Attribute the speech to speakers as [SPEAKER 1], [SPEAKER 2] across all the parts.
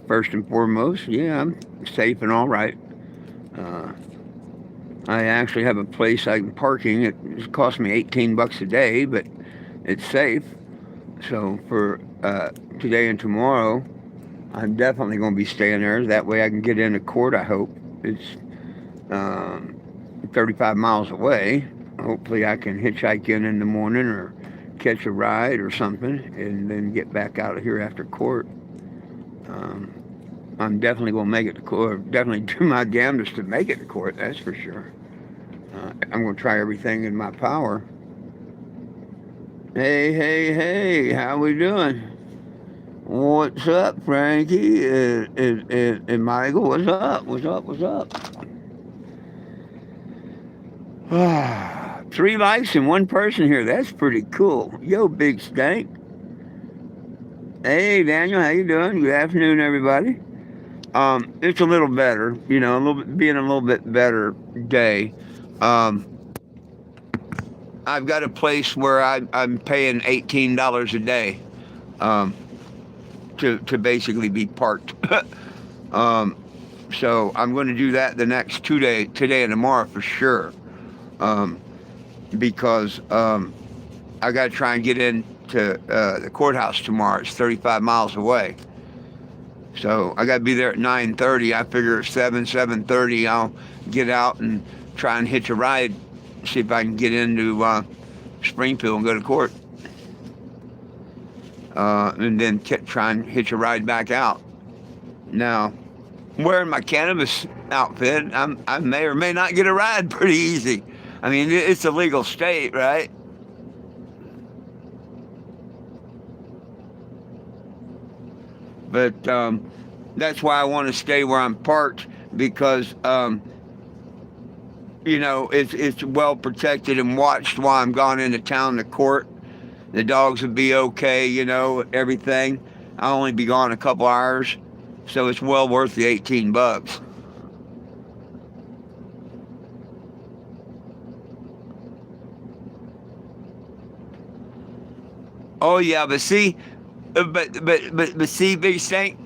[SPEAKER 1] First and foremost, yeah, I'm safe and all right. Uh, I actually have a place I'm parking. It costs me $18 a day, but it's safe. So for today and tomorrow, I'm definitely going to be staying there. That way I can get into court, I hope. It's um, 35 miles away. Hopefully I can hitchhike in the morning or catch a ride or something and then get back out of here after court. Um, I'm definitely going to make it to court. Definitely do my damnedest to make it to court, that's for sure. I'm going to try everything in my power. Hey, hey, hey, how we doing? What's up, Frankie? And Michael, what's up? What's up? What's up? 3 likes and one person here. That's pretty cool. Yo, big stank. Hey, Daniel, how you doing? Good afternoon, everybody. It's a little better, a little bit, being a little bit better day. Um, I've got a place where I'm paying $18 a day um, to basically be parked. um, so I'm going to do that the next 2 days, today and tomorrow for sure. Um, because I got to try and get into the courthouse tomorrow. It's 35 miles away. So I got to be there at 9:30. I figure at 7:30 I'll get out and try and hitch a ride, see if I can get into Springfield and go to court. And then try and hitch a ride back out. Now, wearing my cannabis outfit, I may or may not get a ride pretty easy. I mean, it's a legal state, right? But that's why I want to stay where I'm parked because, it's well protected and watched while I'm gone into town to court. The dogs would be okay, everything. I'll only be gone a couple hours, so it's well worth the $18. Oh yeah, but see, but see, Big Stank,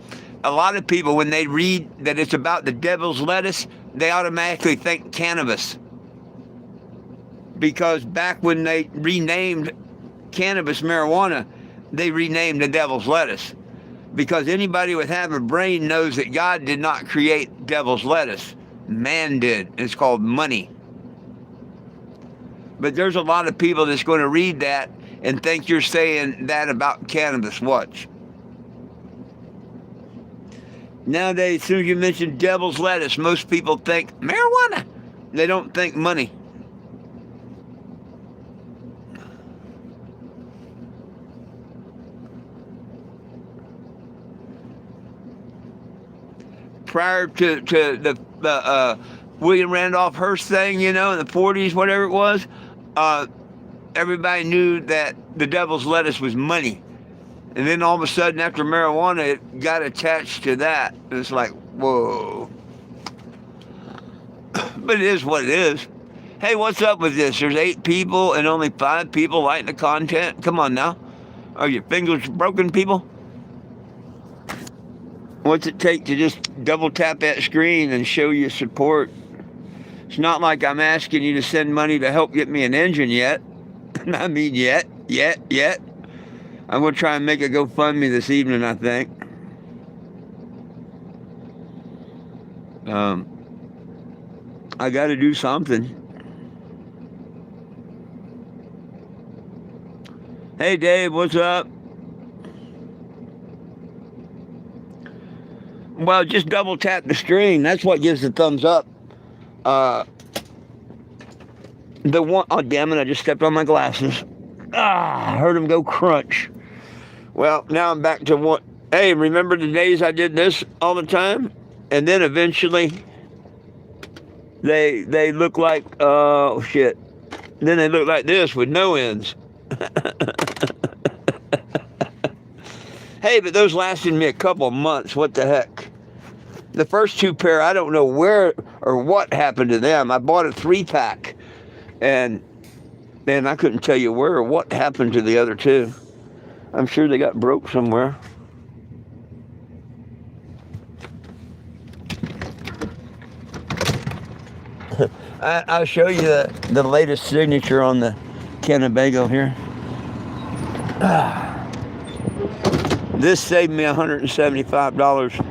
[SPEAKER 1] a lot of people when they read that it's about the devil's lettuce, they automatically think cannabis. Because back when they renamed cannabis marijuana, they renamed the devil's lettuce. Because anybody with half a brain knows that God did not create devil's lettuce. Man did. It's called money. But there's a lot of people that's going to read that and think you're saying that about cannabis. Watch. Nowadays, as soon as you mention devil's lettuce, most people think marijuana. They don't think money. Prior to the William Randolph Hearst thing, in the 40s, whatever it was, everybody knew that the devil's lettuce was money. And then all of a sudden, after marijuana, it got attached to that. It's like, whoa. But it is what it is. Hey, what's up with this? There's 8 people and only 5 people liking the content. Come on now. Are your fingers broken, people? What's it take to just double tap that screen and show your support? It's not like I'm asking you to send money to help get me an engine yet. I mean, yet. I'm going to try and make a GoFundMe this evening, I think. I got to do something. Hey, Dave, what's up? Well, just double tap the screen. That's what gives the thumbs up. The one, oh damn it! I just stepped on my glasses. I heard them go crunch. Well, now I'm back to what. Hey, remember the days I did this all the time, and then eventually they look like oh shit. Then they look like this with no ends. Hey, but those lasted me a couple of months. What the heck? The first 2 pair, I don't know where or what happened to them. I bought a 3-pack, and man, I couldn't tell you where or what happened to the other 2. I'm sure they got broke somewhere. I'll show you the latest signature on the Kennebago here. This saved me $175.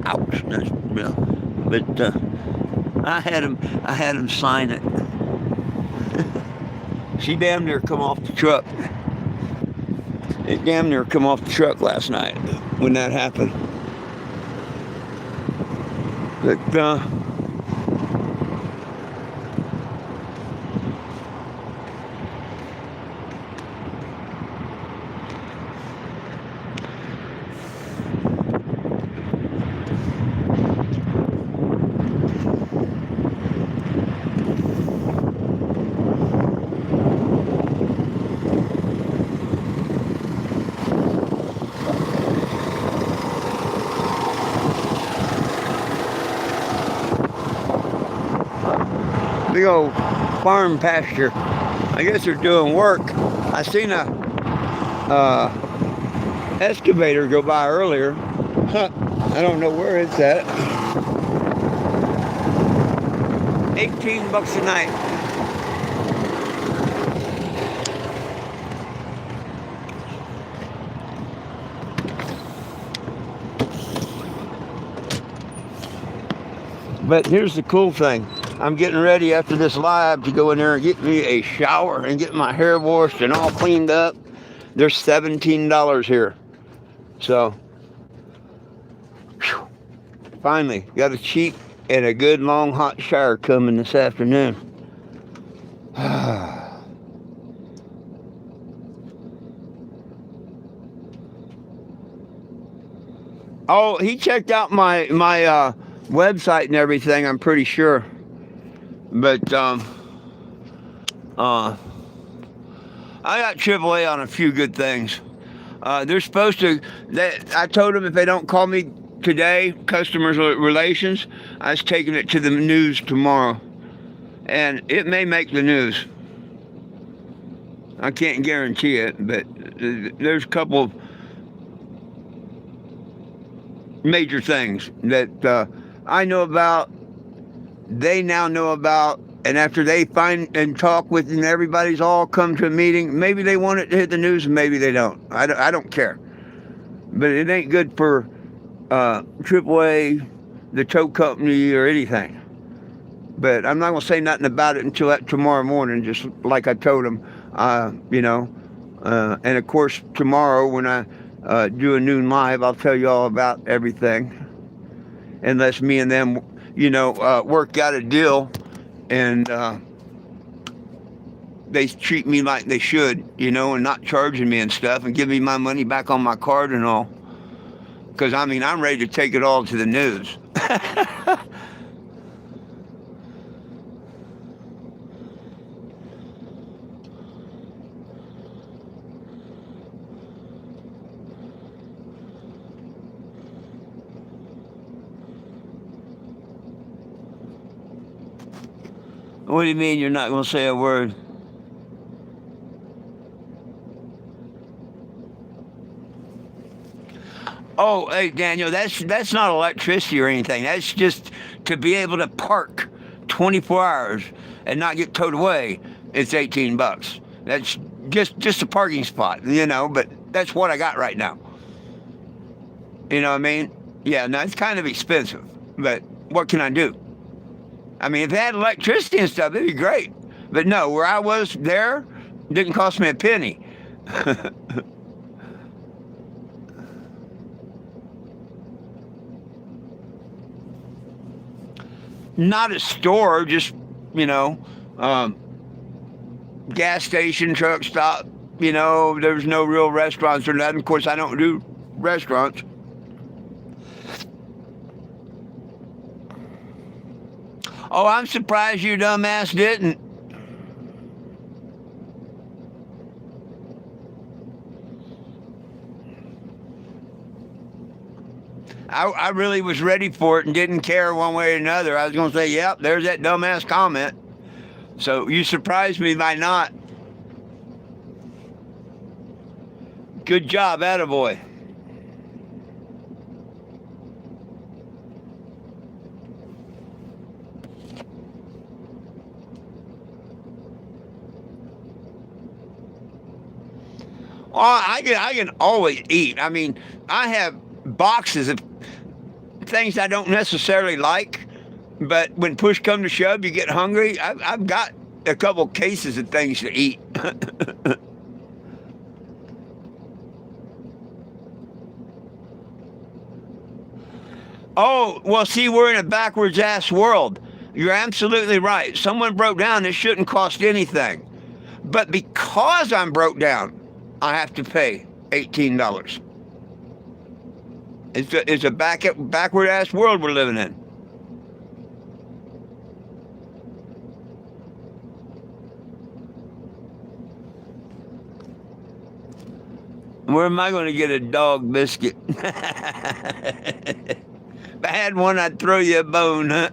[SPEAKER 1] Ouch! But I had him sign it. She damn near come off the truck. It damn near come off the truck last night when that happened. But big old farm pasture. I guess they're doing work. I seen a excavator go by earlier. I don't know where it's at. $18 a night. But here's the cool thing. I'm getting ready after this live to go in there and get me a shower and get my hair washed and all cleaned up. There's $17 here. So, whew, finally, got a cheap and a good long hot shower coming this afternoon. Oh, he checked out my website and everything, I'm pretty sure. But I got AAA on a few good things. They're supposed to. I told them if they don't call me today, customer relations, I was taking it to the news tomorrow, and it may make the news. I can't guarantee it, but there's a couple of major things that I know about. They now know about, and after they find and talk with, and everybody's all come to a meeting, maybe they want it to hit the news, and maybe they don't. I don't care. But it ain't good for AAA, the tow company, or anything. But I'm not going to say nothing about it until tomorrow morning, just like I told them, and of course, tomorrow when I do a noon live, I'll tell you all about everything. Unless me and them work out a deal and they treat me like they should, and not charging me and stuff and give me my money back on my card and all. Because, I'm ready to take it all to the news. What do you mean you're not going to say a word? Oh, hey, Daniel, that's not electricity or anything. That's just to be able to park 24 hours and not get towed away. It's $18. That's just a parking spot, but that's what I got right now. You know what I mean? Yeah, no, it's kind of expensive, but what can I do? If it had electricity and stuff, it'd be great. But no, where I was there, didn't cost me a penny. Not a store, just, gas station, truck stop. There's no real restaurants or nothing. Of course, I don't do restaurants. Oh, I'm surprised you dumbass didn't. I really was ready for it and didn't care one way or another. I was going to say, yep, there's that dumbass comment. So you surprised me by not. Good job, attaboy. I can always eat. I mean, I have boxes of things I don't necessarily like, but when push come to shove, you get hungry. I've got a couple cases of things to eat. Oh, well, see, we're in a backwards ass world. You're absolutely right. Someone broke down, it shouldn't cost anything. But because I'm broke down, I have to pay $18. It's a backward ass world we're living in. Where am I going to get a dog biscuit? If I had one, I'd throw you a bone, huh?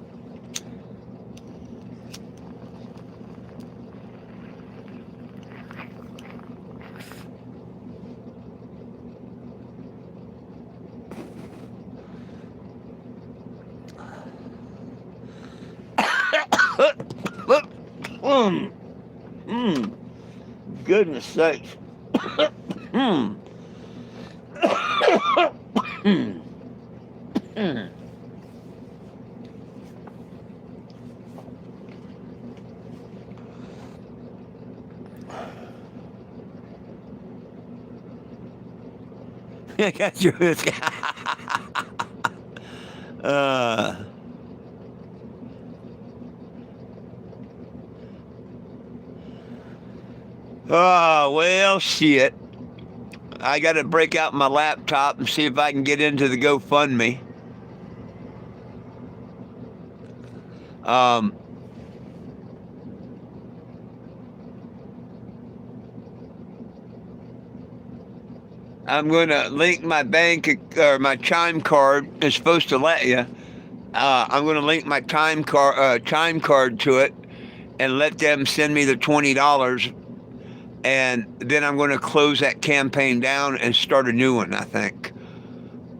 [SPEAKER 1] Mm, mm, goodness sakes. Mm, mm, mm. I got your uh, oh, well, shit. I got to break out my laptop and see if I can get into the GoFundMe. Um, I'm going to link my bank or my chime card. It's supposed to let you. I'm going to link my chime card to it and let them send me the $20. And then I'm going to close that campaign down and start a new one, I think.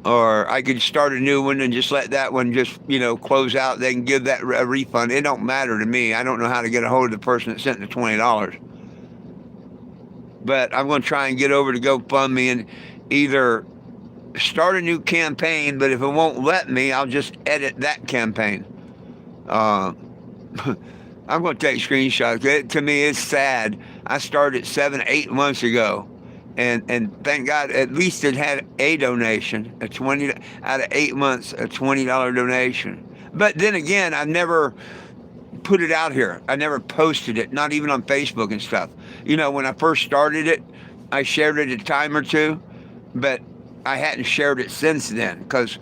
[SPEAKER 1] Or I could start a new one and just let that one just, close out. They can give that a refund. It don't matter to me. I don't know how to get a hold of the person that sent the $20. But I'm going to try and get over to GoFundMe and either start a new campaign, but if it won't let me, I'll just edit that campaign. Uh, I'm going to take screenshots. To me, it's sad. I started 7-8 months ago, and thank God at least it had a donation, a 20 out of 8 months, a $20 donation. But then again, I've never put it out here. I never posted it, not even on Facebook and stuff. When I first started it, I shared it a time or two, but I hadn't shared it since then because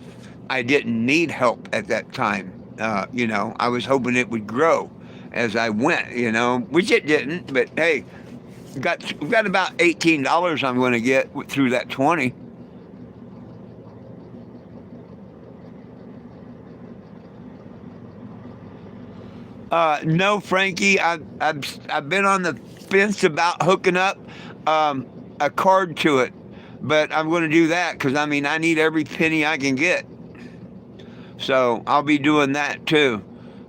[SPEAKER 1] I didn't need help at that time. I was hoping it would grow as I went, which it didn't. But hey, we've got about $18 I'm going to get through that 20. No, Frankie, I've been on the fence about hooking up a card to it, but I'm going to do that because I need every penny I can get. So I'll be doing that too.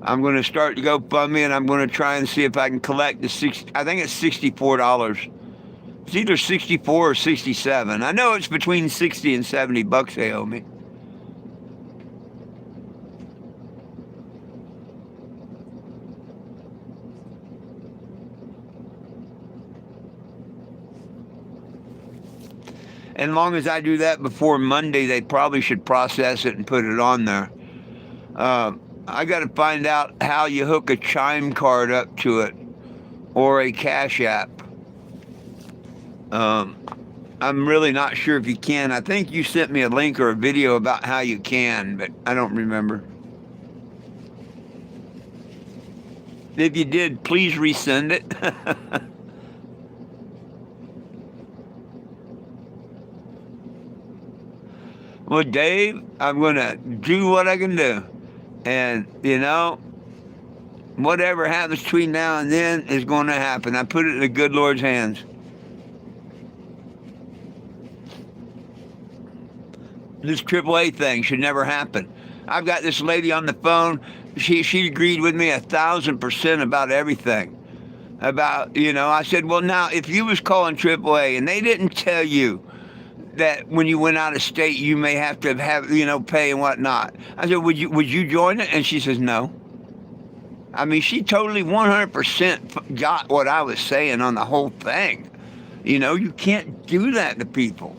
[SPEAKER 1] I'm going to start to GoFundMe and I'm going to try and see if I can collect I think it's $64. It's either 64 or 67. I know it's between 60 and $70 they owe me. And as long as I do that before Monday, they probably should process it and put it on there. I got to find out how you hook a chime card up to it or a Cash App. I'm really not sure if you can. I think you sent me a link or a video about how you can, but I don't remember. If you did, please resend it. Well, Dave, I'm going to do what I can do. And, whatever happens between now and then is going to happen. I put it in the good Lord's hands. This AAA thing should never happen. I've got this lady on the phone. She agreed with me 1,000% about everything. about, I said, well, now, if you was calling AAA and they didn't tell you that when you went out of state, you may have to pay and whatnot. I said, would you join it? And she says, no. I mean, she totally 100% got what I was saying on the whole thing. You can't do that to people.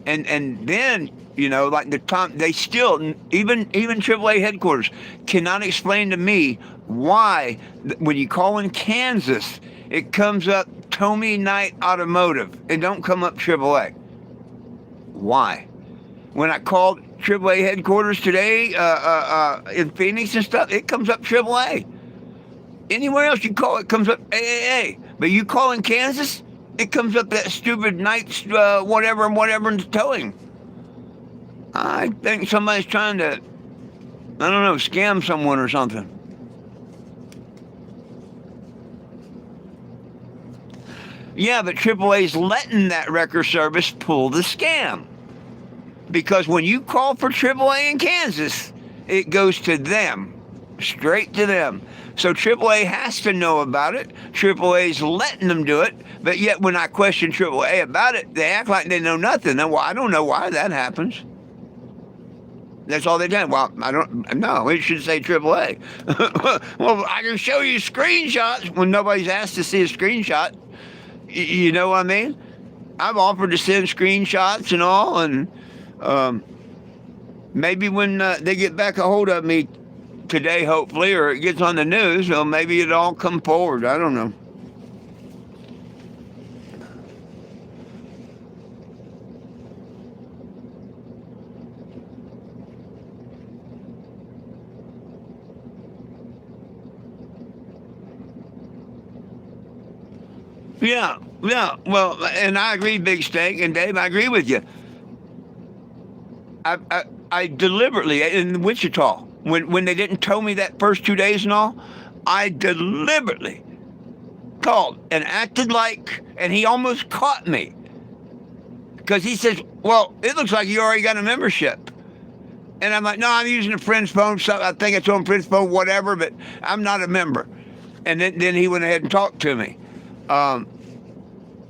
[SPEAKER 1] And then, like they still, even AAA headquarters cannot explain to me why when you call in Kansas, it comes up Tommy Knight Automotive. It don't come up AAA. Why? When I called AAA headquarters today in Phoenix and stuff, it comes up AAA. Anywhere else you call it comes up AAA. But you call in Kansas, it comes up that stupid Knight's whatever and towing. I think somebody's trying to, I don't know, scam someone or something. Yeah, but AAA's letting that wrecker service pull the scam. Because when you call for AAA in Kansas, it goes to them, straight to them. So AAA has to know about it. AAA's letting them do it. But yet when I question AAA about it, they act like they know nothing. Well, I don't know why that happens. That's all they did. Well, I don't know. It should say AAA. Well, I can show you screenshots when nobody's asked to see a screenshot. You know what I mean? I've offered to send screenshots and all, and maybe when they get back a hold of me today, hopefully, or it gets on the news, well, maybe it'll all come forward. I don't know. Yeah. Well, and I agree, Big Steak, and Dave, I agree with you. I deliberately, in Wichita, when they didn't tow me that first 2 days and all, I deliberately called and acted like, and he almost caught me. Because he says, well, it looks like you already got a membership. And I'm like, no, I'm using a friend's phone. So I think it's on a friend's phone, whatever, but I'm not a member. And then he went ahead and talked to me.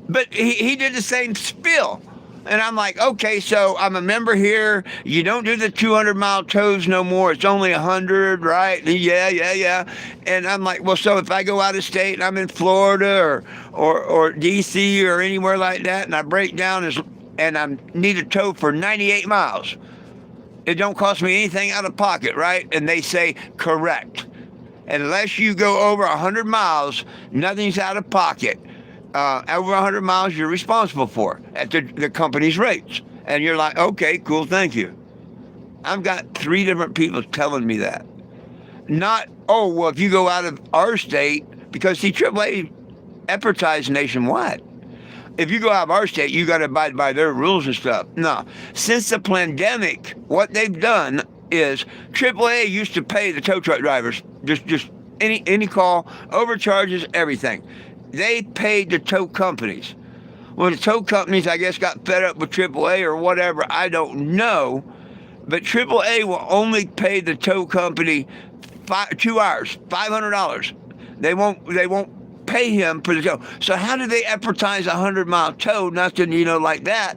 [SPEAKER 1] But he did the same spiel. And I'm like, okay, so I'm a member here. You don't do the 200-mile tows no more. It's only 100, right? Yeah. And I'm like, well, so if I go out of state and I'm in Florida or D.C. or anywhere like that, and I break down and I need a tow for 98 miles, it don't cost me anything out of pocket, right? And they say, correct. Unless you go over 100 miles, nothing's out of pocket. Over 100 miles, you're responsible for at the company's rates. And you're like, okay, cool, thank you. I've got 3 different people telling me that. Not, oh, well, if you go out of our state, because see, AAA advertise nationwide. If you go out of our state, you got to abide by their rules and stuff. No. Since the pandemic, what they've done is AAA used to pay the tow truck drivers just any call, overcharges, everything. They paid the tow companies. Well, the tow companies, I guess, got fed up with AAA or whatever. I don't know. But AAA will only pay the tow company 2 hours, $500. They won't pay him for the tow. So how do they advertise a 100-mile tow? Nothing, like that.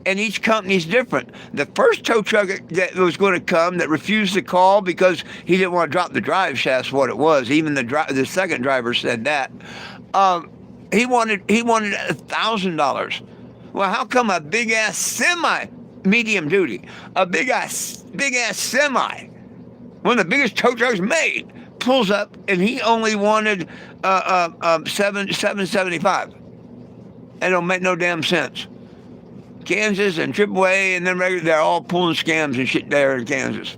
[SPEAKER 1] And each company's different. The first tow truck that was going to come that refused to call because he didn't want to drop the drive shaft's what it was. Even the second driver said that. He wanted $1,000. Well, how come a big ass semi, medium duty, a big ass semi, one of the biggest tow trucks made, pulls up and he only wanted $775? That don't make no damn sense. Kansas and AAA and then regular, they're all pulling scams and shit there in Kansas.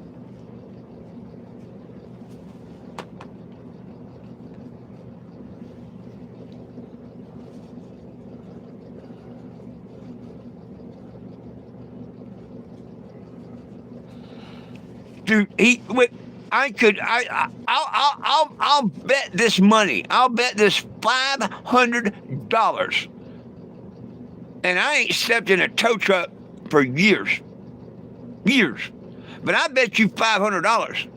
[SPEAKER 1] Dude, I'll bet this money. I'll bet this $500. And I ain't stepped in a tow truck for years. But I bet you $500.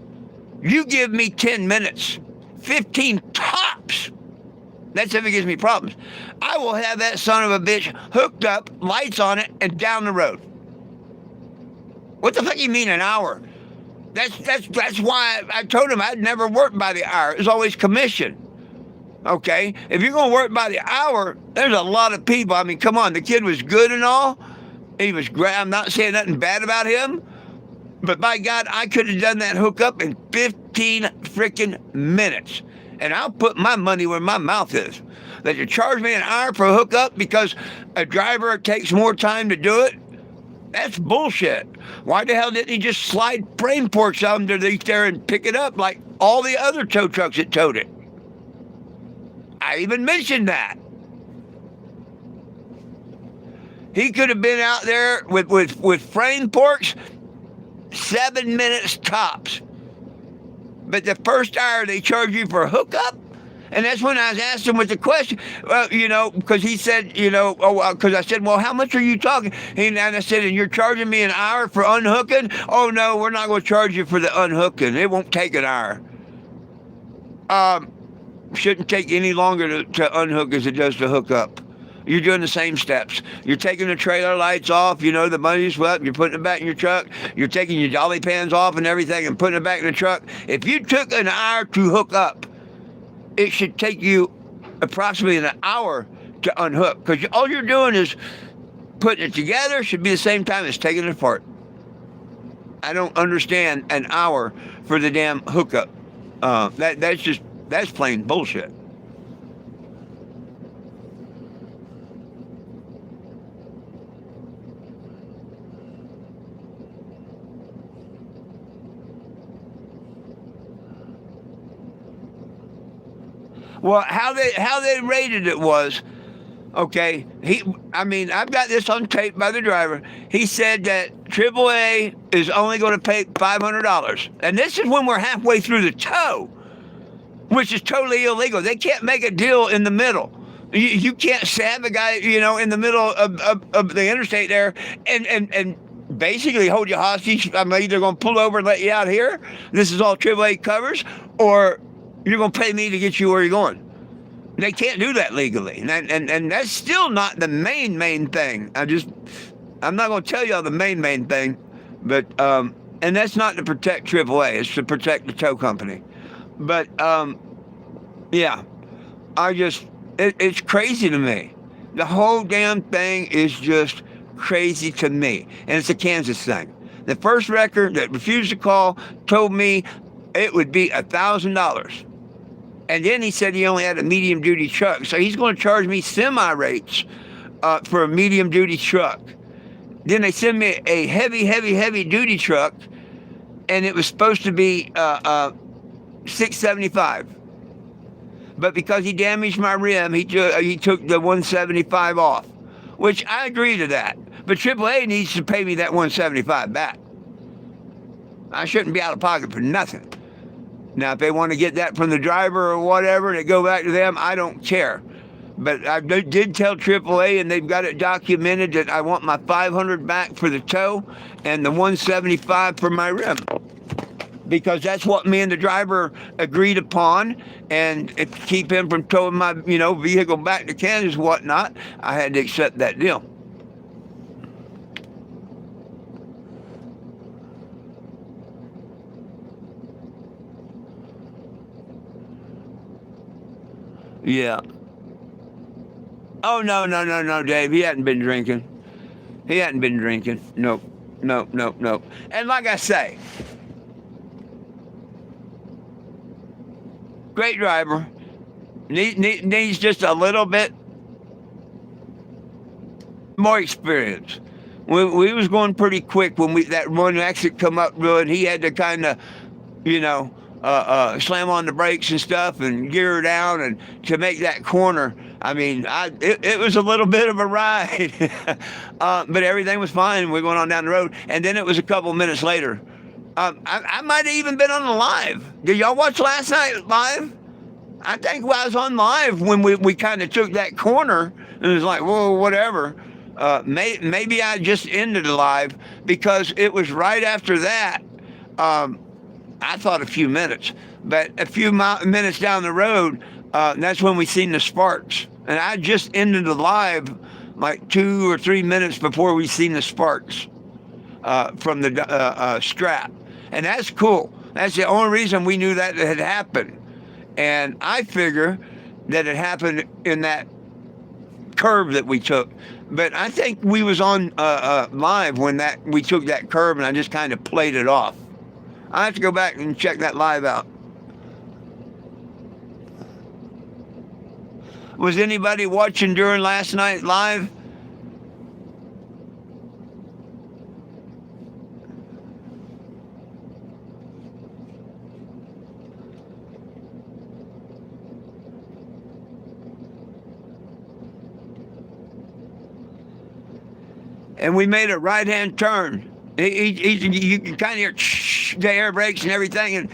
[SPEAKER 1] You give me 10 minutes, 15 tops, That's if it gives me problems. I will have that son of a bitch hooked up, lights on it, and down the road. What the fuck you mean an hour? That's why I told him I'd never work by the hour. It was always commission. Okay? If you're going to work by the hour, there's a lot of people. I mean, come on. The kid was good and all. He was great. I'm not saying nothing bad about him. But by God, I could have done that hookup in 15 freaking minutes. And I'll put my money where my mouth is. That you charge me an hour for a hookup because a driver takes more time to do it? That's bullshit. Why the hell didn't he just slide frame ports underneath there and pick it up like all the other tow trucks that towed it? I even mentioned that. He could have been out there with frame ports 7 minutes tops. But the first hour they charge you for a hookup? And that's when I was asking him with the question, well, because he said, because I said, well, how much are you talking? And I said, and you're charging me an hour for unhooking? Oh, no, we're not going to charge you for the unhooking. It won't take an hour. Shouldn't take any longer to unhook as it does to hook up. You're doing the same steps. You're taking the trailer lights off, the money's swept, you're putting it back in your truck, you're taking your dolly pans off and everything and putting it back in the truck. If you took an hour to hook up, it should take you approximately an hour to unhook, because all you're doing is putting it together. Should be the same time as taking it apart. I don't understand an hour for the damn hookup. That's plain bullshit. Well, how they rated it was, okay, I've got this on tape by the driver. He said that AAA is only going to pay $500. And this is when we're halfway through the tow, which is totally illegal. They can't make a deal in the middle. You can't stab a guy, in the middle of the interstate there and basically hold you hostage. I'm either going to pull over and let you out here. This is all AAA covers, or you're going to pay me to get you where you're going. They can't do that legally. And that's still not the main thing. I'm not going to tell you all the main thing, but, and that's not to protect AAA. It's to protect the tow company. But, yeah, it's crazy to me. The whole damn thing is just crazy to me. And it's a Kansas thing. The first wrecker that refused to call told me it would be $1,000. And then he said he only had a medium-duty truck. So he's going to charge me semi-rates for a medium-duty truck. Then they send me a heavy-duty truck, and it was supposed to be $675. But because he damaged my rim, he took the $175 off, which I agree to that. But AAA needs to pay me that $175 back. I shouldn't be out of pocket for nothing. Now, if they want to get that from the driver or whatever and it go back to them, I don't care. But I did tell AAA, and they've got it documented, that I want my $500 back for the tow and the $175 for my rim. Because that's what me and the driver agreed upon. And to keep him from towing my, vehicle back to Kansas and whatnot, I had to accept that deal. Yeah. Oh, no, Dave. He hadn't been drinking. Nope. And like I say, great driver. Needs just a little bit more experience. We was going pretty quick when that one exit come up real, and he had to kind of, slam on the brakes and stuff and gear down and to make that corner. I mean, it was a little bit of a ride, but everything was fine. We're going on down the road, and then it was a couple minutes later. I might have even been on the live. Did y'all watch last night live? I think I was on live when we kind of took that corner, and it was like, whoa, whatever. Maybe I just ended the live because it was right after that. I thought a few minutes, but a few minutes down the road, That's when we seen the sparks. And I just ended the live like 2 or 3 minutes before we seen the sparks from the strap. And that's cool. That's the only reason we knew that it had happened. And I figure that it happened in that curve that we took. But I think we was on live when we took that curve, and I just kind of played it off. I have to go back and check that live out. Was anybody watching during last night live? And we made a right-hand turn. You can kind of hear the air brakes and everything. And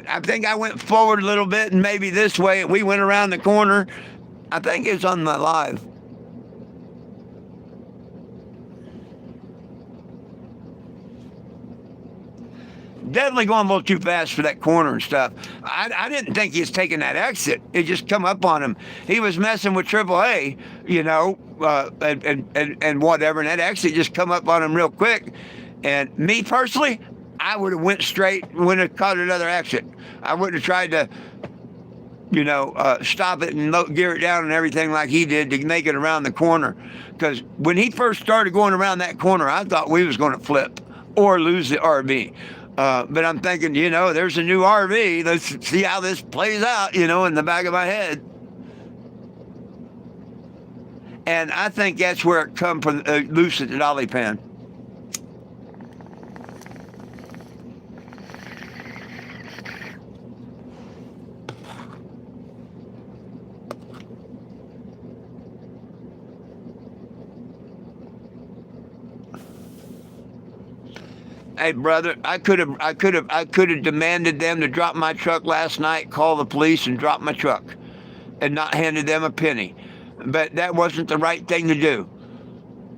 [SPEAKER 1] I think I went forward a little bit and maybe this way. We went around the corner. I think it's on my live. Definitely going a little too fast for that corner and stuff. I didn't think he was taking that exit. It just come up on him. He was messing with AAA, and whatever, and that exit just come up on him real quick. And me personally, I would have went straight, wouldn't have caught another exit. I wouldn't have tried to, stop it and gear it down and everything like he did to make it around the corner. Because when he first started going around that corner, I thought we was going to flip or lose the RV. But I'm thinking, there's a new RV. Let's see how this plays out, in the back of my head. And I think that's where it come from, loose at the dolly pan. Hey, brother, I could have demanded them to drop my truck last night, call the police, and drop my truck, and not handed them a penny. But that wasn't the right thing to do.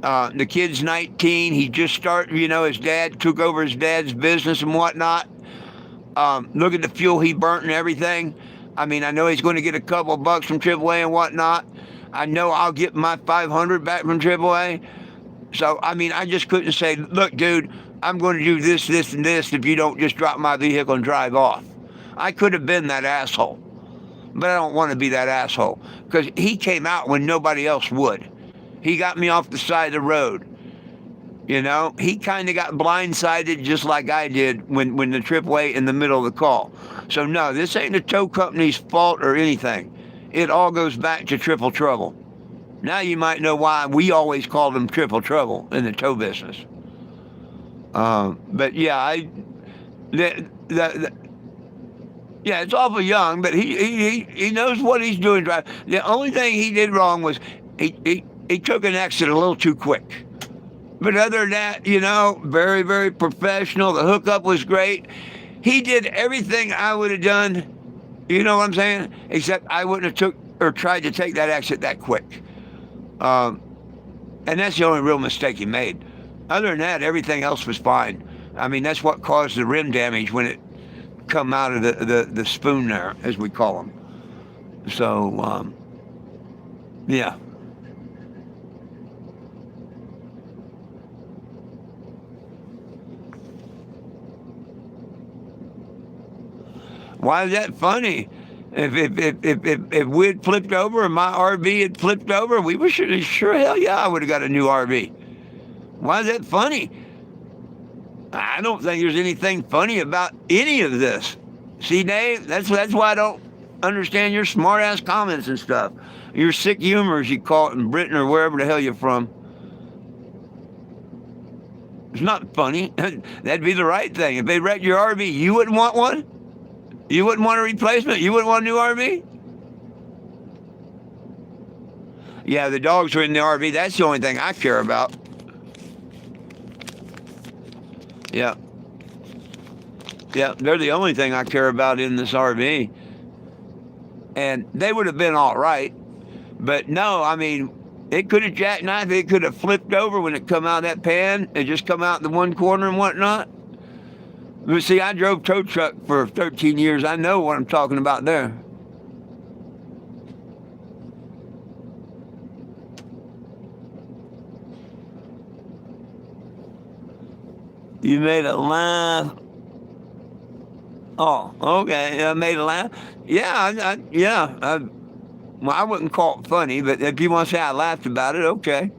[SPEAKER 1] The kid's 19. He just started. His dad took over his dad's business and whatnot. Look at the fuel he burnt and everything. I mean, I know he's going to get a couple bucks from AAA and whatnot. I know I'll get my $500 back from AAA. So, I mean, I just couldn't say, look, dude, I'm going to do this, this, and this if you don't just drop my vehicle and drive off. I could have been that asshole, but I don't want to be that asshole because he came out when nobody else would. He got me off the side of the road. He kind of got blindsided just like I did when the AAA in the middle of the call. So, no, this ain't the tow company's fault or anything. It all goes back to Triple Trouble. Now you might know why we always called him Triple Trouble in the tow business. But yeah, it's awful young, but he knows what he's doing. The only thing he did wrong was he took an exit a little too quick. But other than that, very, very professional. The hookup was great. He did everything I would have done. You know what I'm saying? Except I wouldn't have took or tried to take that exit that quick. And that's the only real mistake he made. Other than that, everything else was fine. I mean, that's what caused the rim damage when it come out of the spoon there, as we call them. So, yeah. Why is that funny? If we had flipped over and my RV had flipped over, we were sure hell yeah, I would have got a new RV. Why is that funny? I don't think there's anything funny about any of this. See, Dave, that's why I don't understand your smart-ass comments and stuff. Your sick humor, as you call it in Britain or wherever the hell you're from. It's not funny. That'd be the right thing. If they wrecked your RV, you wouldn't want one? You wouldn't want a replacement? You wouldn't want a new RV? Yeah, the dogs are in the RV. That's the only thing I care about. Yeah. Yeah, they're the only thing I care about in this RV. And they would have been all right. But no, I mean, it could have jackknifed. It could have flipped over when it come out of that pan. It just come out in the one corner and whatnot. But see, I drove tow truck for 13 years. I know what I'm talking about there. You made a laugh. Oh, okay. I made a laugh. Yeah, yeah. Well, I wouldn't call it funny, but if you want to say I laughed about it, okay.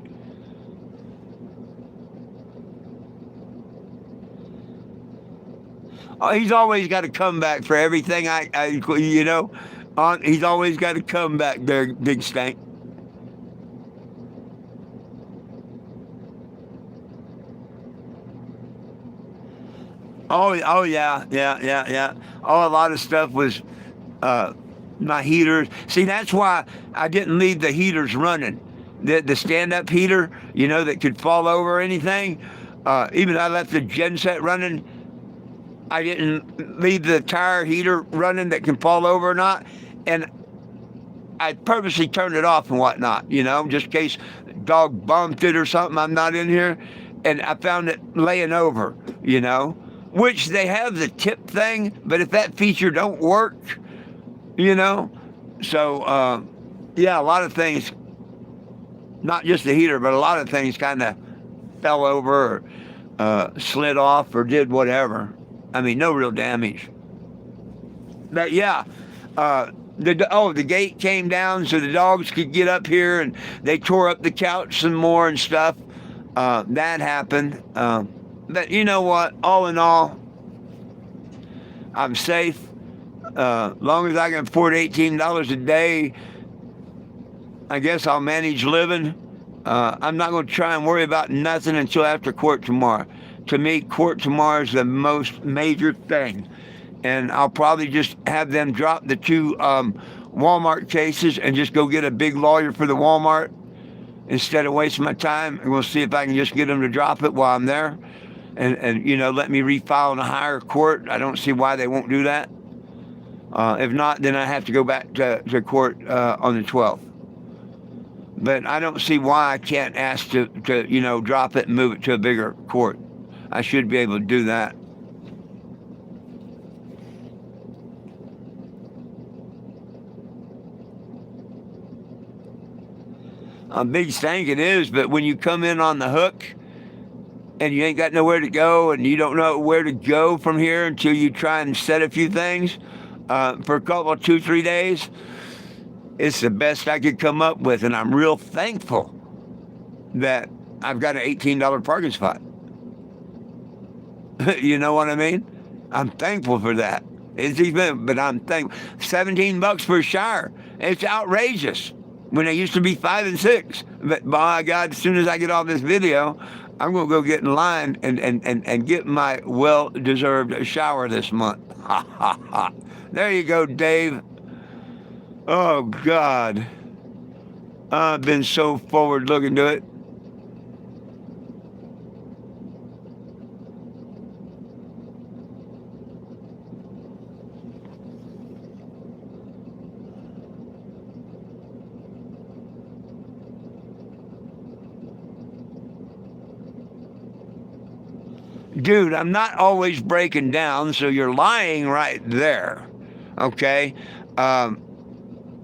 [SPEAKER 1] Oh, he's always got to come back for everything. You know, he's always got to come back there, Big Stank. Oh, yeah, yeah, yeah, yeah. Oh, a lot of stuff was uh, my heaters. See, that's why I didn't leave the heaters running. The stand up heater, you know, that could fall over or anything. Even I left the genset running. I didn't leave the tire heater running that can fall over or not. And I purposely turned it off and whatnot, you know, just in case dog bumped it or something. I'm not in here. And I found it laying over, you know, which they have the tip thing, but if that feature don't work, you know, so yeah, a lot of things, not just the heater, but a lot of things kind of fell over or slid off or did whatever. I mean, no real damage. But yeah, the gate came down so the dogs could get up here, and they tore up the couch some more and stuff. That happened. But you know what? All in all, I'm safe. Long as I can afford $18 a day, I guess I'll manage living. I'm not going to try and worry about nothing until after court tomorrow. To me, court tomorrow is the most major thing. And I'll probably just have them drop the two Walmart cases and just go get a big lawyer for the Walmart instead of wasting my time. And we'll see if I can just get them to drop it while I'm there. And you know, let me refile in a higher court. I don't see why they won't do that. If not, then I have to go back to court on the 12th. But I don't see why I can't ask to you know, drop it and move it to a bigger court. I should be able to do that. A big stank it is, but when you come in on the hook and you ain't got nowhere to go and you don't know where to go from here until you try and set a few things for a couple, 2, 3 days, it's the best I could come up with, and I'm real thankful that I've got an $18 parking spot. You know what I mean? I'm thankful for that. It's even, but I'm thankful. $17 for a shower. It's outrageous. When they used to be 5 and 6. But by God, as soon as I get off this video, I'm gonna go get in line and get my well-deserved shower this month. Ha ha ha. There you go, Dave. Oh God. I've been so forward looking to it. Dude, I'm not always breaking down, so you're lying right there. Okay? Um,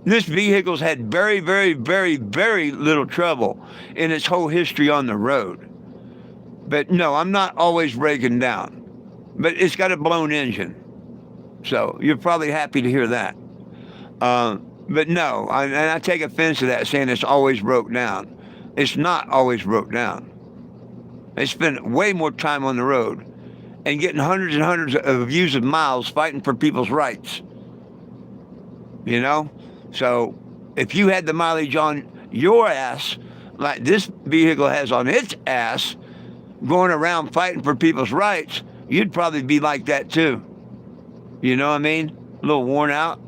[SPEAKER 1] this vehicle's had very, very, very, very little trouble in its whole history on the road. But no, I'm not always breaking down. But it's got a blown engine. So you're probably happy to hear that. But no, and I take offense to that, saying it's always broke down. It's not always broke down. They spend way more time on the road and getting hundreds and hundreds of views of miles fighting for people's rights. You know? So if you had the mileage on your ass, like this vehicle has on its ass, going around fighting for people's rights, you'd probably be like that too. You know what I mean? A little worn out.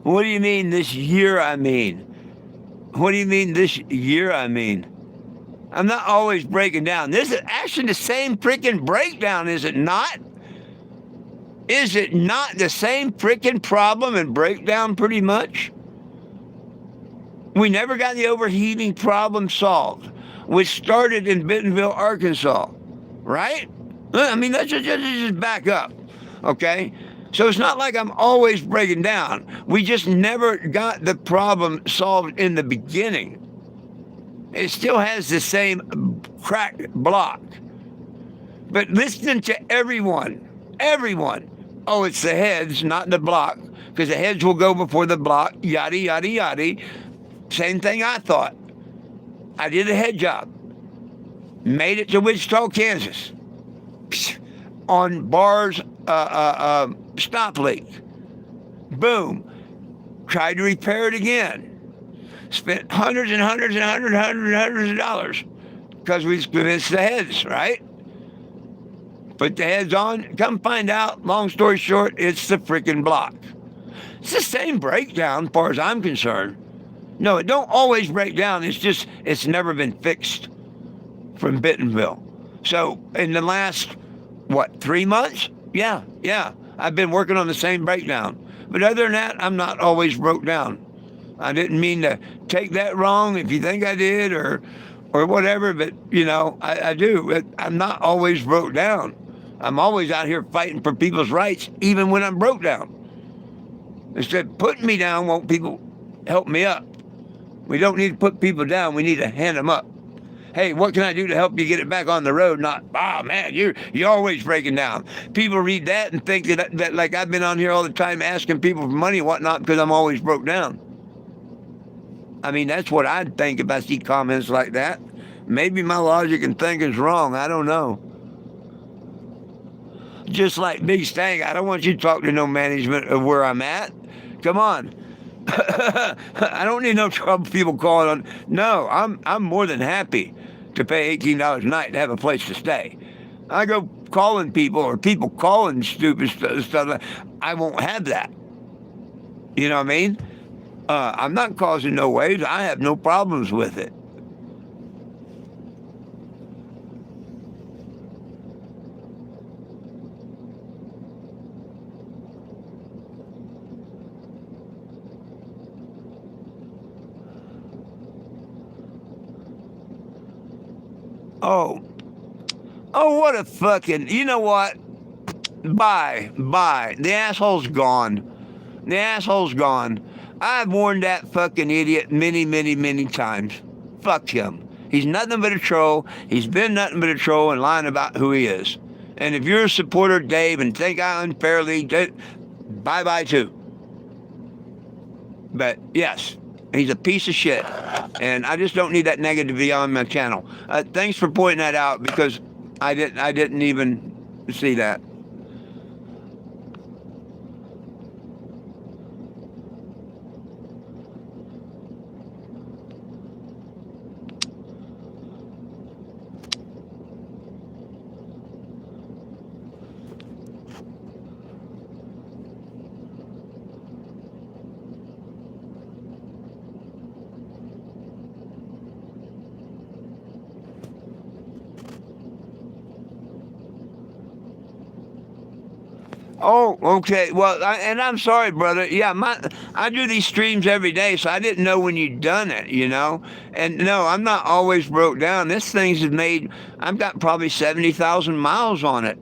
[SPEAKER 1] What do you mean this year I mean? What do you mean this year I mean? I'm not always breaking down. This is actually the same freaking breakdown, is it not? Is it not the same freaking problem and breakdown pretty much? We never got the overheating problem solved, which started in Bentonville, Arkansas, right? I mean, let's just back up, okay? So it's not like I'm always breaking down. We just never got the problem solved in the beginning. It still has the same cracked block. But listening to everyone, oh, it's the heads, not the block, because the heads will go before the block, yada, yada, yada. Same thing I thought. I did a head job. Made it to Wichita, Kansas. On bars, stop leak. Boom. Tried to repair it again. Spent hundreds of dollars because we convinced the heads, right? Put the heads on. Come find out, long story short, it's the freaking block. It's the same breakdown as far as I'm concerned. No, it don't always break down. It's just, it's never been fixed from Bentonville. So in the last, 3 months? Yeah. I've been working on the same breakdown. But other than that, I'm not always broke down. I didn't mean to take that wrong if you think I did or whatever, but, I do. I'm not always broke down. I'm always out here fighting for people's rights, even when I'm broke down. Instead of putting me down, won't people help me up? We don't need to put people down. We need to hand them up. Hey, what can I do to help you get it back on the road? Not, man, you're always breaking down. People read that and think that like I've been on here all the time asking people for money and whatnot because I'm always broke down. I mean, that's what I'd think if I see comments like that. Maybe my logic and thinking's wrong. I don't know. Just like Big Stang, I don't want you to talk to no management of where I'm at. Come on. I don't need no trouble people calling on. No, I'm more than happy to pay $18 a night to have a place to stay. I go calling people or people calling stupid stuff. I won't have that. You know what I mean? I'm not causing no waves. I have no problems with it. Oh, what a fucking, you know what? Bye. The asshole's gone. I've warned that fucking idiot many times. Fuck him. He's nothing but a troll. He's been nothing but a troll and lying about who he is. And if you're a supporter of Dave and think I unfairly did, bye too. But yes, he's a piece of shit. And I just don't need that negativity on my channel. Thanks for pointing that out because I didn't even see that. Oh, okay. Well, I'm sorry, brother. Yeah, I do these streams every day, so I didn't know when you'd done it, And no, I'm not always broke down. This thing's made, I've got probably 70,000 miles on it.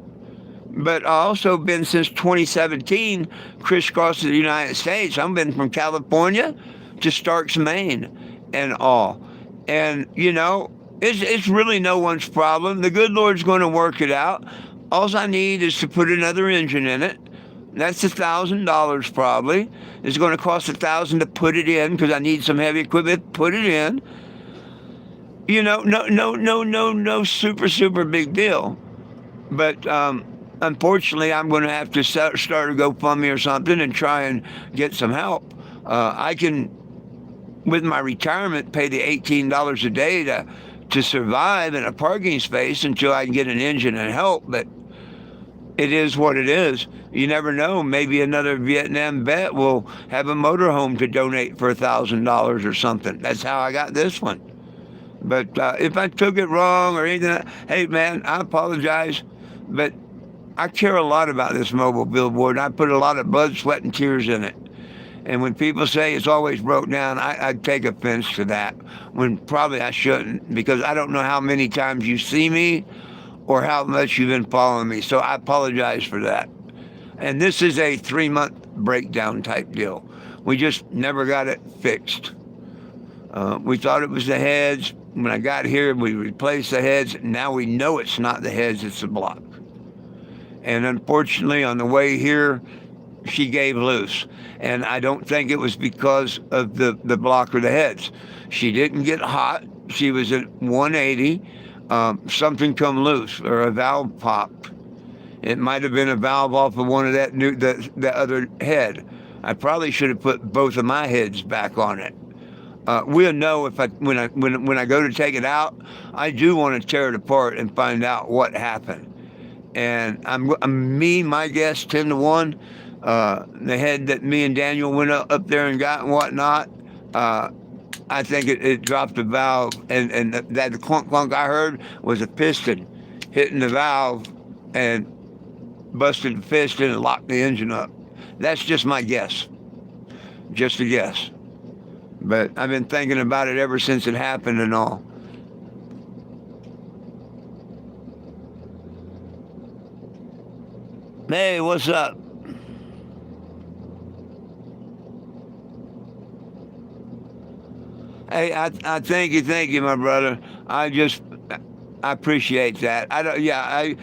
[SPEAKER 1] But I also been since 2017 crisscrossing the United States. I've been from California to Starks, Maine and all. And, it's really no one's problem. The good Lord's going to work it out. All I need is to put another engine in it. That's $1,000 probably. It's going to cost $1,000 to put it in because I need some heavy equipment. Put it in. No super big deal. But unfortunately, I'm going to have to start a GoFundMe or something and try and get some help. I can, with my retirement, pay the $18 a day to survive in a parking space until I can get an engine and help, but it is what it is. You never know. Maybe another Vietnam vet will have a motorhome to donate for $1,000 or something. That's how I got this one. But if I took it wrong or anything, hey man, I apologize. But I care a lot about this mobile billboard. I put a lot of blood, sweat, and tears in it. And when people say it's always broke down, I take offense to that. When probably I shouldn't, because I don't know how many times you see me or how much you've been following me. So I apologize for that. And this is a 3-month breakdown type deal. We just never got it fixed. We thought it was the heads. When I got here, we replaced the heads. Now we know it's not the heads, it's the block. And unfortunately, on the way here, she gave loose. And I don't think it was because of the block or the heads. She didn't get hot. She was at 180. Something come loose or a valve popped. It might have been a valve off of one of the other head. I probably should have put both of my heads back on it. We'll know if when I go to take it out. I do want to tear it apart and find out what happened. And my guess 10-1. The head that me and Daniel went up there and got and whatnot. I think it dropped the valve, and that clunk clunk I heard was a piston hitting the valve and busted the piston and locked the engine up. That's just my guess. Just a guess. But I've been thinking about it ever since it happened and all. Hey, what's up? Hey, I thank you, my brother. I appreciate that. I don't, yeah,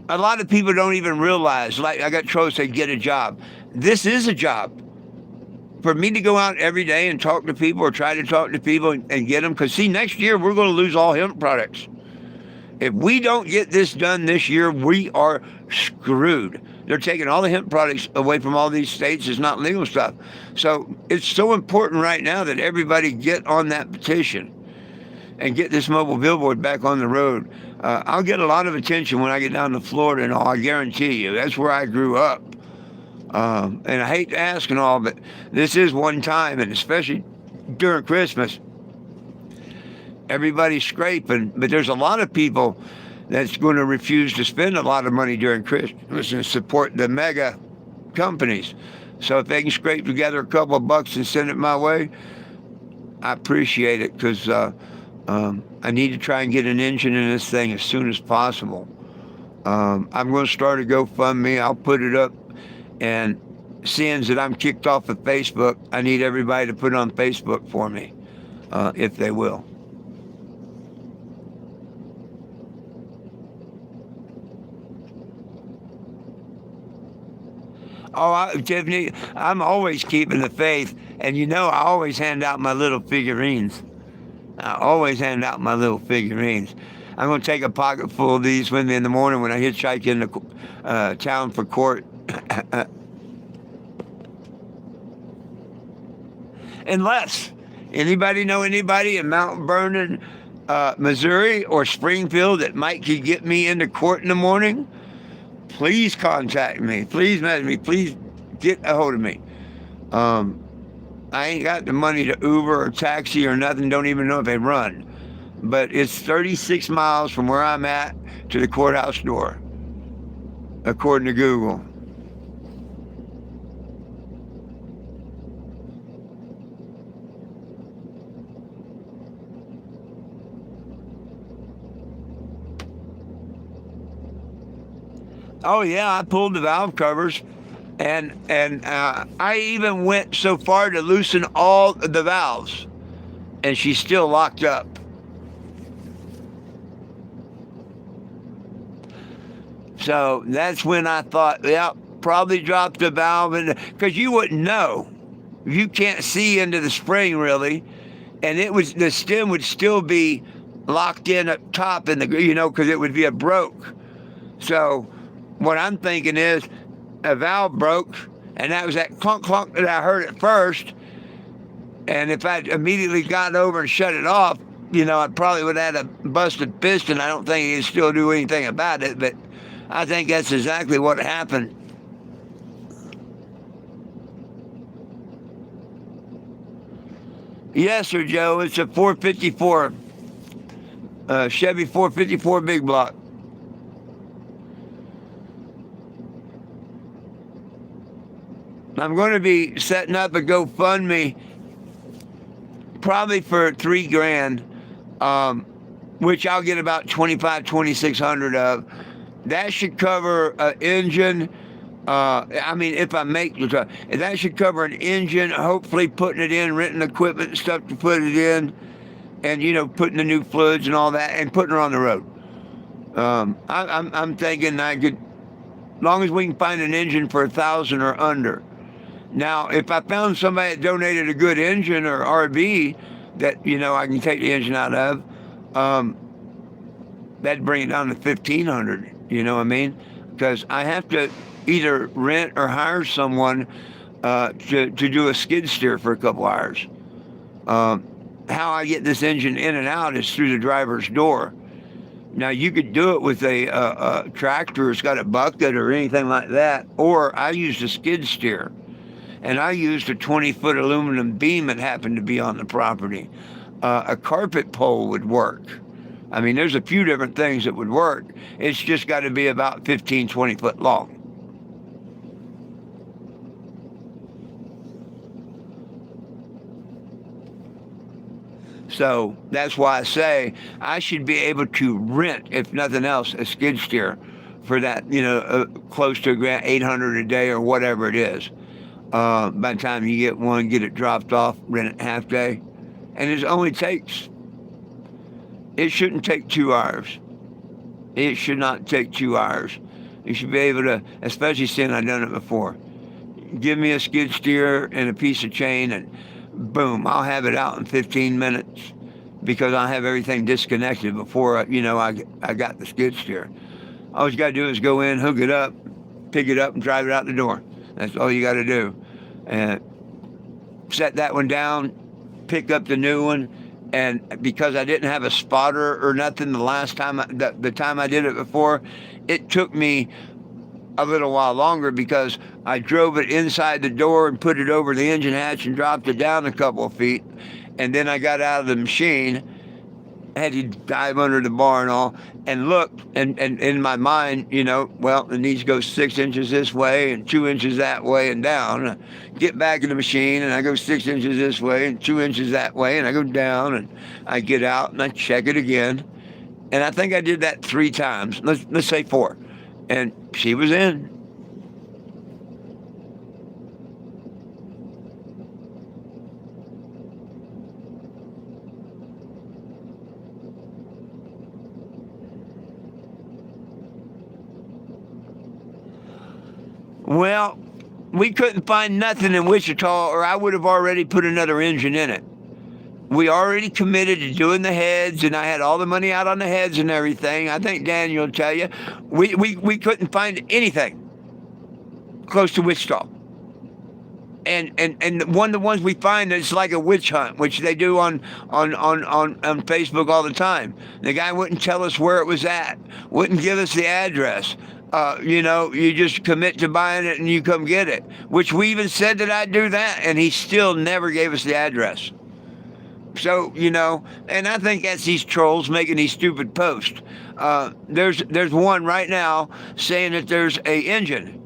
[SPEAKER 1] a lot of people don't even realize. Like I got trolls say, get a job. This is a job. For me to go out every day and talk to people or try to talk to people and get them, because see, next year we're going to lose all hemp products. If we don't get this done this year, we are screwed. They're taking all the hemp products away from all these states. It's not legal stuff. So it's so important right now that everybody get on that petition and get this mobile billboard back on the road. I'll get a lot of attention when I get down to Florida and all, I guarantee you. That's where I grew up. And I hate to ask and all, but this is one time, and especially during Christmas, everybody's scraping, but there's a lot of people that's going to refuse to spend a lot of money during Christmas and support the mega companies. So if they can scrape together a couple of bucks and send it my way, I appreciate it, because I need to try and get an engine in this thing as soon as possible. I'm going to start a GoFundMe. I'll put it up. And seeing that I'm kicked off of Facebook, I need everybody to put it on Facebook for me, if they will. Oh, Tiffany, I'm always keeping the faith. And you know, I always hand out my little figurines. I always hand out my little figurines. I'm going to take a pocket full of these with me in the morning when I hitchhike into town for court. Unless anybody know anybody in Mount Vernon, Missouri or Springfield that might could get me into court in the morning, please contact me. Please message me. Please get a hold of me. I ain't got the money to Uber or taxi or nothing. Don't even know if they run. But it's 36 miles from where I'm at to the courthouse door, according to Google. Oh yeah, I pulled the valve covers, and I even went so far to loosen all the valves, and she's still locked up. So that's when I thought, yeah, probably dropped the valve, because you wouldn't know. You can't see into the spring really, and the stem would still be locked in up top in the, because it would be a broke. So what I'm thinking is a valve broke, and that was that clunk clunk that I heard at first. And if I immediately got over and shut it off, I probably would have had a busted piston. I don't think he could still do anything about it, but I think that's exactly what happened. Yes, sir, Joe. It's a 454. Chevy 454 big block. I'm going to be setting up a GoFundMe probably for $3,000, which I'll get about 2,600 of. That should cover an engine. I mean, if I make the truck, that should cover an engine. Hopefully, putting it in, renting equipment and stuff to put it in, and putting the new fluids and all that, and putting her on the road. I'm thinking I could, as long as we can find an engine for 1,000 or under. Now, if I found somebody that donated a good engine or RV that I can take the engine out of, that'd bring it down to 1,500. You know what I mean? Because I have to either rent or hire someone to do a skid steer for a couple hours. How I get this engine in and out is through the driver's door. Now, you could do it with a tractor that's got a bucket or anything like that, or I used a skid steer. And I used a 20-foot aluminum beam that happened to be on the property. A carpet pole would work. I mean, there's a few different things that would work. It's just got to be about 15, 20 foot long. So that's why I say I should be able to rent, if nothing else, a skid steer for that, close to $1,800 a day or whatever it is. By the time you get one, get it dropped off, rent it half day. And it shouldn't take 2 hours. It should not take 2 hours. You should be able to, especially seeing I've done it before. Give me a skid steer and a piece of chain and boom, I'll have it out in 15 minutes because I have everything disconnected before, I got the skid steer. All you got to do is go in, hook it up, pick it up, and drive it out the door. That's all you got to do. And set that one down, pick up the new one, and because I didn't have a spotter or nothing the last time, the time I did it before, it took me a little while longer because I drove it inside the door and put it over the engine hatch and dropped it down a couple of feet. And then I got out of the machine, had to dive under the bar and all, and looked, and in my mind, well, it needs to go 6 inches this way and 2 inches that way and down. Get back in the machine, and I go 6 inches this way and 2 inches that way, and I go down, and I get out, and I check it again. And I think I did that 3 times. Let's say 4. And she was in. Well, we couldn't find nothing in Wichita, or I would have already put another engine in it. We already committed to doing the heads, and I had all the money out on the heads and everything. I think Daniel will tell you. We couldn't find anything close to Wichita. And one of the ones we find, it's like a witch hunt, which they do on Facebook all the time. The guy wouldn't tell us where it was at, wouldn't give us the address. You just commit to buying it and you come get it, which we even said that I'd do that, and he still never gave us the address. So, and I think that's these trolls making these stupid posts. There's one right now saying that there's a engine.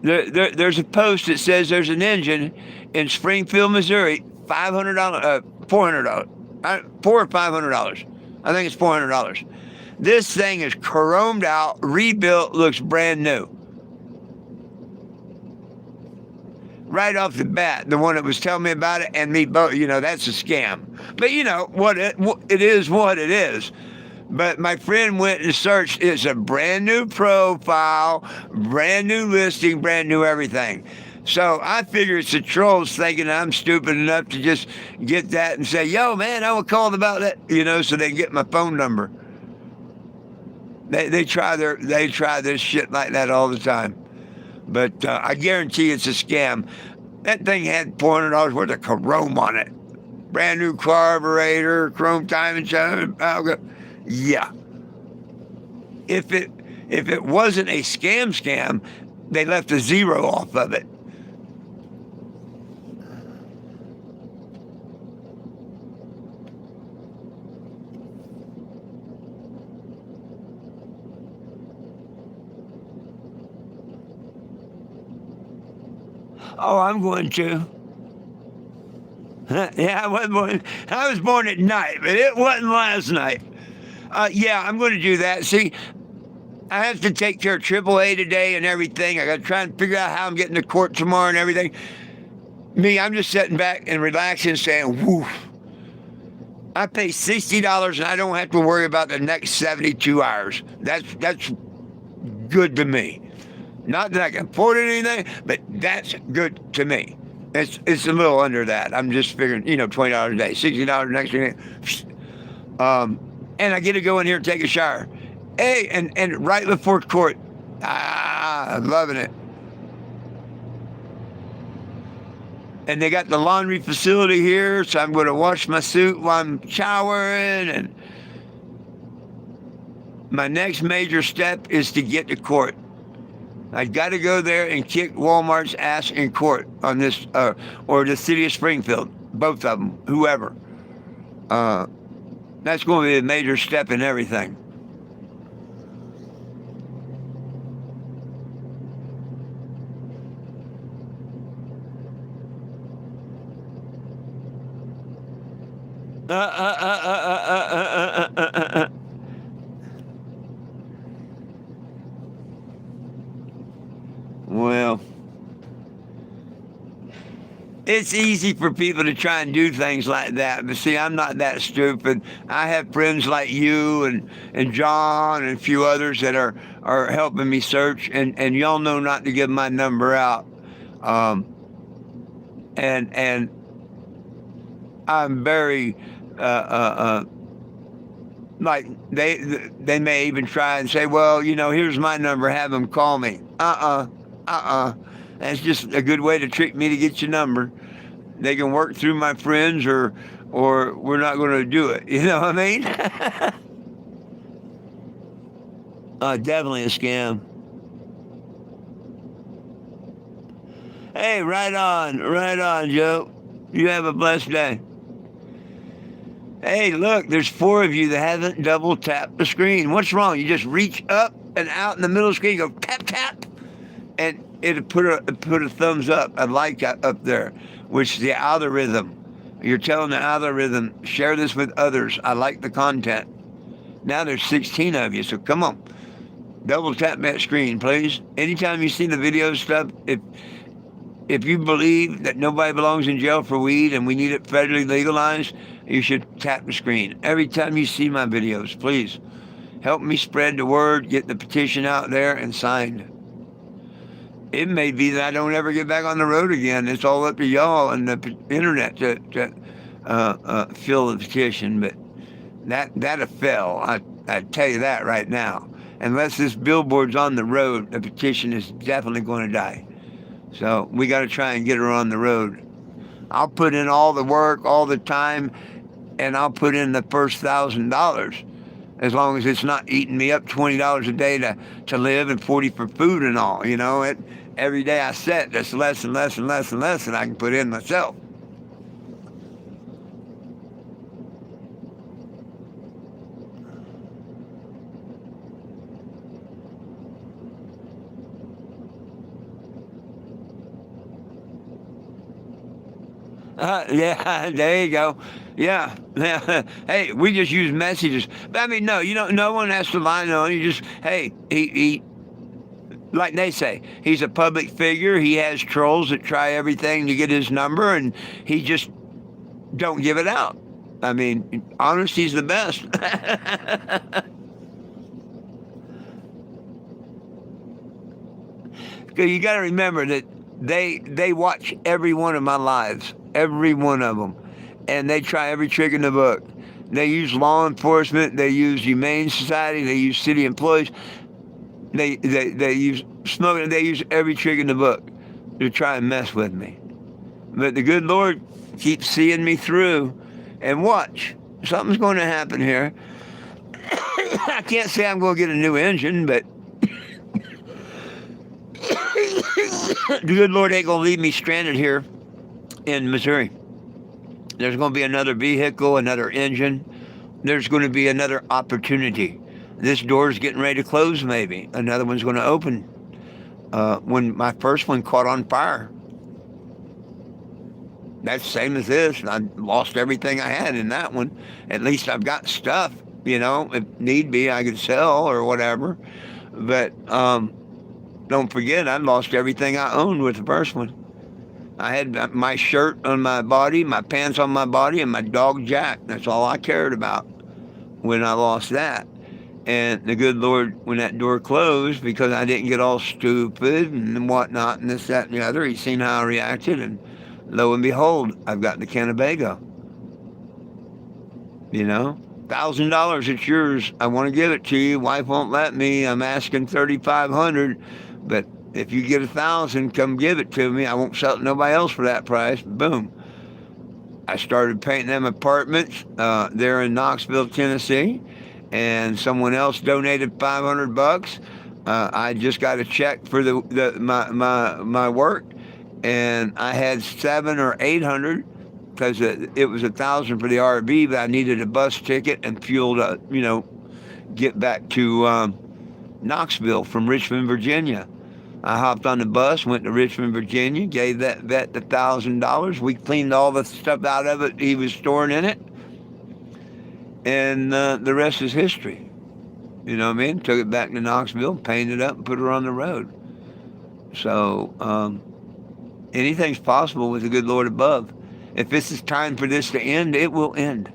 [SPEAKER 1] There's a post that says there's an engine in Springfield, Missouri, $400, $400 or $500. I think it's $400. This thing is chromed out, rebuilt, looks brand new. Right off the bat, the one that was telling me about it and me both, that's a scam. But it is what it is. But my friend went and searched. It's a brand new profile, brand new listing, brand new everything. So I figure it's the trolls thinking I'm stupid enough to just get that and say, yo, man, I will call about that, so they can get my phone number. They try this shit like that all the time. But I guarantee it's a scam. That thing had $400 worth of chrome on it. Brand new carburetor, chrome timing chain. Yeah. If it wasn't a scam, they left a 0 off of it. Oh, I'm going to. Yeah, I was born at night, but it wasn't last night. Yeah, I'm going to do that. See, I have to take care of AAA today and everything. I got to try and figure out how I'm getting to court tomorrow and everything. Me, I'm just sitting back and relaxing, saying, "Woof." I pay $60 and I don't have to worry about the next 72 hours. That's good to me. Not that I can afford anything, but that's good to me. It's a little under that. I'm just figuring, $20 a day, $60 next week. And I get to go in here and take a shower. Hey, and right before court, I'm loving it. And they got the laundry facility here, so I'm going to wash my suit while I'm showering. And my next major step is to get to court. I got to go there and kick Walmart's ass in court on this, or the city of Springfield, both of them, whoever. That's going to be a major step in everything. Well, it's easy for people to try and do things like that. But see, I'm not that stupid. I have friends like you and John and a few others that are helping me search. And y'all know not to give my number out. And I'm very, like, they may even try and say, well, here's my number. Have them call me. That's just a good way to trick me to get your number. They can work through my friends, or we're not going to do it. You know what I mean? Definitely a scam. Hey, right on, Joe. You have a blessed day. Hey, look, there's 4 of you that haven't double tapped the screen. What's wrong? You just reach up and out in the middle of the screen, go tap, tap, and it'll put a thumbs up, a like up there, which is the algorithm. You're telling the algorithm, share this with others. I like the content. Now there's 16 of you, so come on. Double tap that screen, please. Anytime you see the video stuff, if you believe that nobody belongs in jail for weed and we need it federally legalized, you should tap the screen. Every time you see my videos, please help me spread the word, get the petition out there and signed. It may be that I don't ever get back on the road again. It's all up to y'all and the internet to fill the petition, but that'll fail. I tell you that right now. Unless this billboard's on the road, the petition is definitely going to die. So we got to try and get her on the road. I'll put in all the work, all the time, and I'll put in the first $1,000, as long as it's not eating me up $20 a day to live and $40 for food and all. Every day I set, that's less and less and less and less than I can put in myself. Yeah, there you go. Yeah. Hey, we just use messages. But I mean, no, no one has to lie. No, you just, hey, he, like they say, he's a public figure. He has trolls that try everything to get his number, and he just don't give it out. I mean, honesty's the best. Because you got to remember that they watch every one of my lives, every one of them, and they try every trick in the book. They use law enforcement, they use humane society, they use city employees, they use smoking, they use every trick in the book to try and mess with me. But the good Lord keeps seeing me through, and watch, something's going to happen here. I can't say I'm going to get a new engine, but the good Lord ain't going to leave me stranded here in Missouri. There's going to be another vehicle, another engine. There's going to be another opportunity. This door's getting ready to close maybe. Another one's going to open. When my first one caught on fire, That's the same as this. I lost everything I had in that one. At least I've got stuff, if need be, I could sell or whatever. But don't forget, I lost everything I owned with the first one. I had my shirt on my body, my pants on my body, and my dog Jack. That's all I cared about when I lost that. And the good Lord, when that door closed, because I didn't get all stupid and whatnot, and this, that, and the other, He seen how I reacted, and lo and behold, I've got the Kennebago. $1,000, it's yours. I want to give it to you. Wife won't let me. I'm asking 3,500, but if you get 1,000, come give it to me. I won't sell it to nobody else for that price. Boom. I started painting them apartments there in Knoxville, Tennessee, and someone else donated $500. I just got a check for my work, and I had 700 or 800 because it was 1,000 for the RV, but I needed a bus ticket and fuel to get back to Knoxville from Richmond, Virginia. I hopped on the bus, went to Richmond, Virginia, gave that vet the $1,000. We cleaned all the stuff out of it he was storing in it, and the rest is history. You know what I mean? Took it back to Knoxville, painted it up, and put her on the road. So anything's possible with the good Lord above. If this is time for this to end, it will end.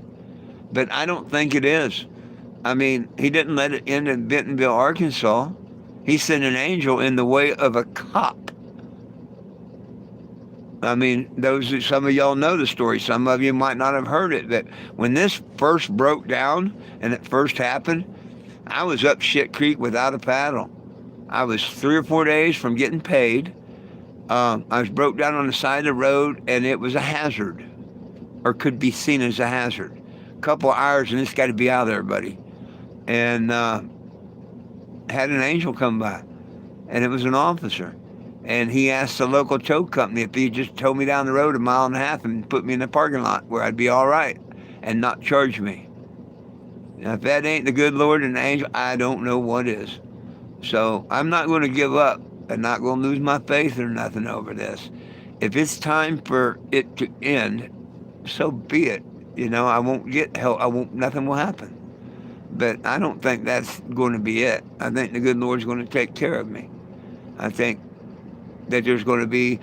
[SPEAKER 1] But I don't think it is. I mean, He didn't let it end in Bentonville, Arkansas. He sent an angel in the way of a cop. I mean, some of y'all know the story. Some of you might not have heard it. That when this first broke down and it first happened, I was up shit creek without a paddle. I was 3 or 4 days from getting paid. I was broke down on the side of the road, and it was a hazard, or could be seen as a hazard. A couple of hours, and it's got to be out of there, buddy. And had an angel come by, and it was an officer. And he asked the local tow company if he just towed me down the road 1.5 miles and put me in the parking lot where I'd be all right and not charge me. Now, if that ain't the good Lord and the angel, I don't know what is. So I'm not going to give up. I'm not going to lose my faith or nothing over this. If it's time for it to end, so be it. I won't get help. Nothing will happen. But I don't think that's going to be it. I think the good Lord's going to take care of me. I think that there's going to be...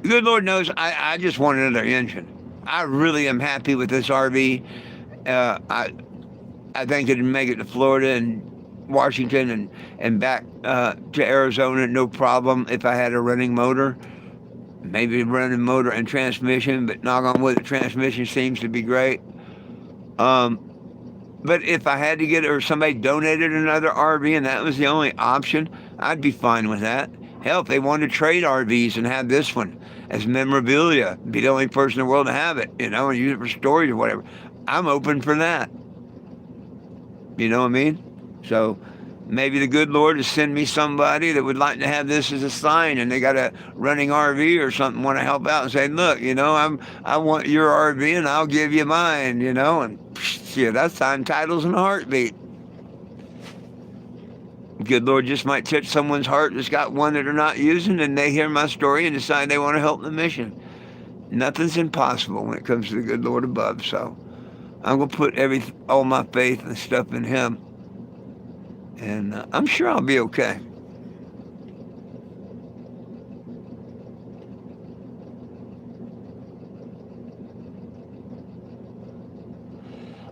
[SPEAKER 1] The good Lord knows I just want another engine. I really am happy with this RV. I think it'd make it to Florida and Washington and back to Arizona, no problem if I had a running motor. Maybe running motor and transmission, but knock on wood, the transmission seems to be great. But if I had to get it, or somebody donated another RV and that was the only option, I'd be fine with that. Hell, if they wanted to trade RVs and have this one as memorabilia, be the only person in the world to have it, and use it for storage or whatever, I'm open for that. You know what I mean? So maybe the good Lord has sent me somebody that would like to have this as a sign, and they got a running RV or something, want to help out and say, look, I want your RV and I'll give you mine, and yeah, that's signed titles in a heartbeat. Good Lord just might touch someone's heart that's got one that they're not using, and they hear my story and decide they want to help the mission. Nothing's impossible when it comes to the good Lord above, so I'm going to put all my faith and stuff in Him. And I'm sure I'll be okay.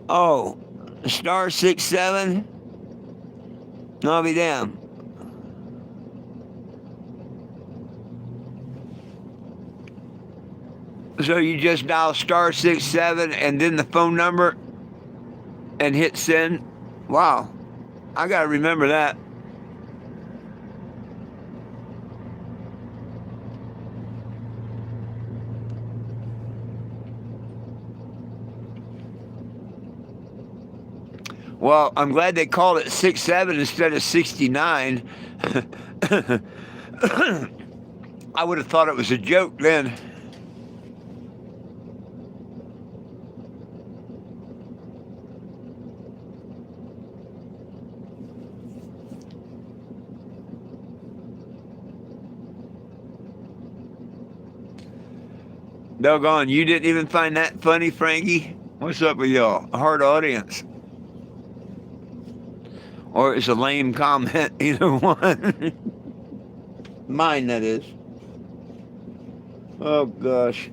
[SPEAKER 1] Oh, star 67? I'll be damned. So you just dial star 67 and then the phone number and hit send? Wow. I got to remember that. Well, I'm glad they called it 67 instead of 69. I would have thought it was a joke then. Doggone, you didn't even find that funny, Frankie? What's up with y'all? A hard audience. Or it's a lame comment, either one. Mine, that is. Oh, gosh.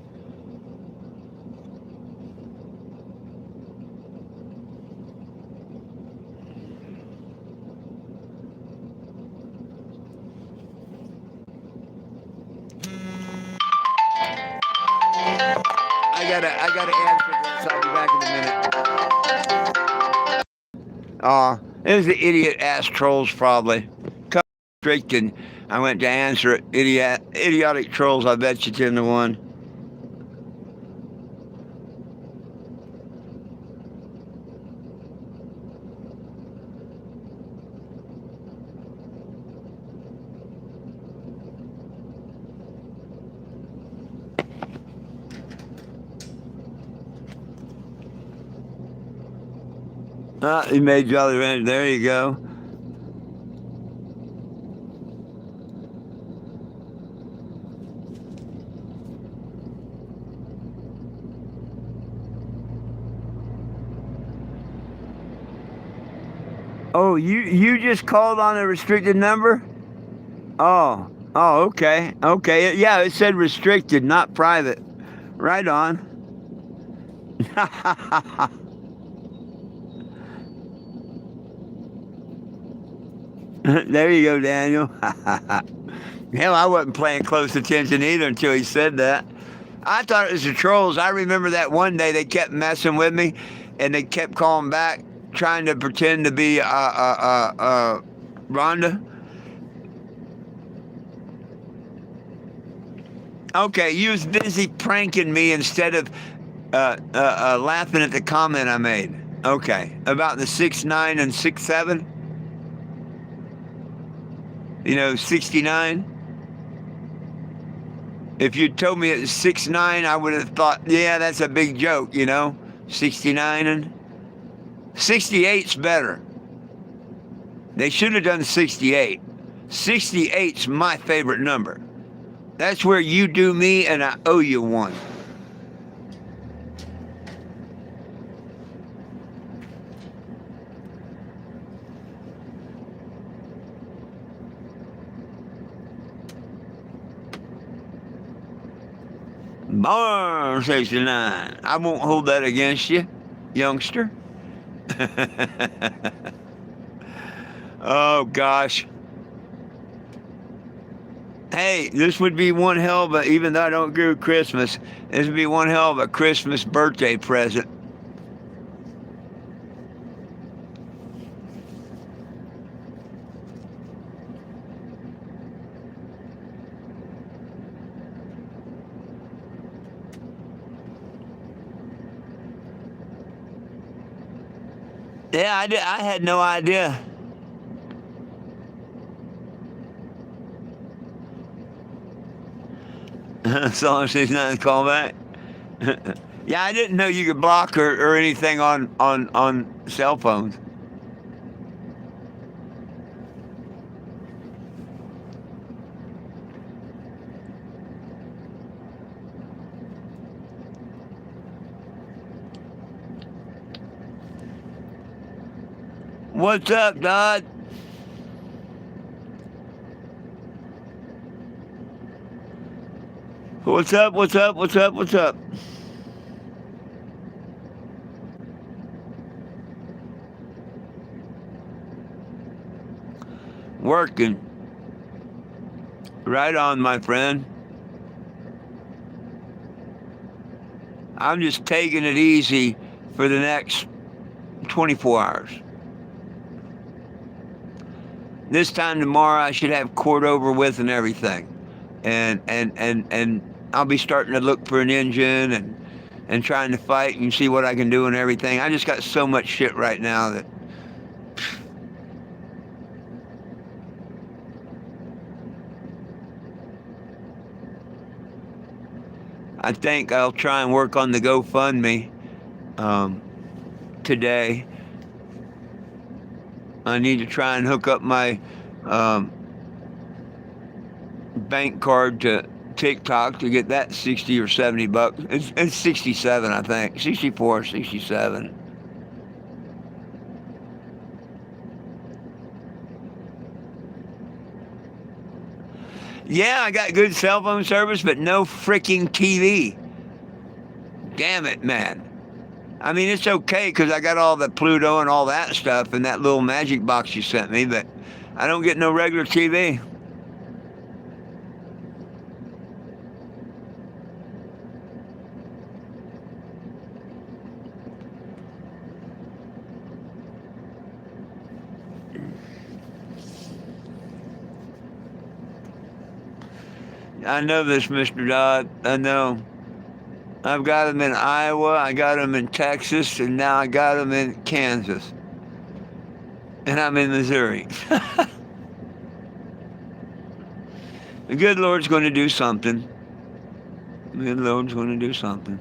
[SPEAKER 1] I gotta answer this. I'll be back in a minute. It was the idiot ass trolls, probably. Strict, and I went to answer it. Idiotic trolls, I bet you 10 to 1. He made Jolly Rancher. There you go. Oh, you just called on a restricted number? Oh, okay, okay. Yeah, it said restricted, not private. Right on. There you go, Daniel. Hell, I wasn't paying close attention either until he said that. I thought it was the trolls. I remember that one day they kept messing with me, and they kept calling back, trying to pretend to be Rhonda. Okay, you was busy pranking me instead of laughing at the comment I made. Okay, about the 6'9" and 6'7". 69. If you told me it was 6'9", I would have thought, yeah, that's a big joke, 69 and 68's better. They should have done 68. 68's my favorite number. That's where you do me and I owe you one. Born 69. I won't hold that against you, youngster. Oh, gosh. Hey, this would be one hell of a, even though I don't agree with Christmas, this would be one hell of a Christmas birthday present. Yeah, I had no idea. As long as she's not call back. Yeah, I didn't know you could block or anything on cell phones. What's up, Dodd? What's up? What's up? What's up? What's up? Working. Right on, my friend. I'm just taking it easy for the next 24 hours. This time tomorrow, I should have court over with and everything. And I'll be starting to look for an engine and trying to fight and see what I can do and everything. I just got so much shit right now that I think I'll try and work on the GoFundMe today. I need to try and hook up my bank card to TikTok to get that 60 or 70 bucks. It's 67, I think. 64, 67. Yeah, I got good cell phone service, but no freaking TV. Damn it, man. I mean, it's okay because I got all the Pluto and all that stuff and that little magic box you sent me, but I don't get no regular TV. I know this, Mr. Dodd. I know. I've got them in Iowa, I got them in Texas, and now I got them in Kansas. And I'm in Missouri. The good Lord's going to do something. The good Lord's going to do something.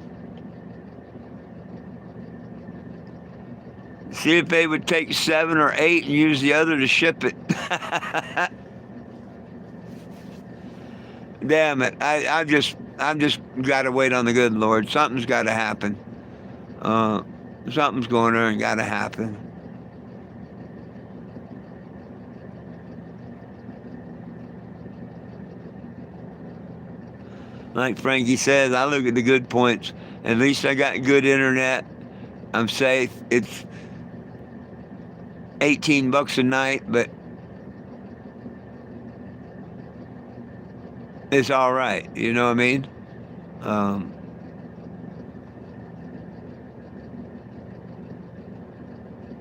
[SPEAKER 1] See if they would take 7 or 8 and use the other to ship it. Damn it! I'm just got to wait on the good Lord. Something's got to happen. Something's going on and got to happen. Like Frankie says, I look at the good points. At least I got good internet. I'm safe. It's $18 a night, but it's all right. You know what I mean?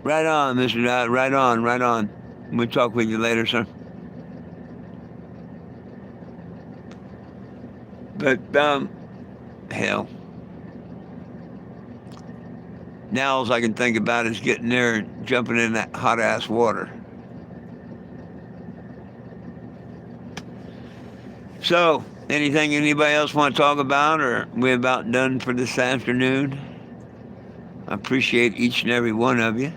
[SPEAKER 1] Right on, Mr. Dodd. Right on, right on. We'll talk with you later, sir. But, hell. Now all I can think about is getting there and jumping in that hot-ass water. So, anything anybody else want to talk about, or we about done for this afternoon? I appreciate each and every one of you.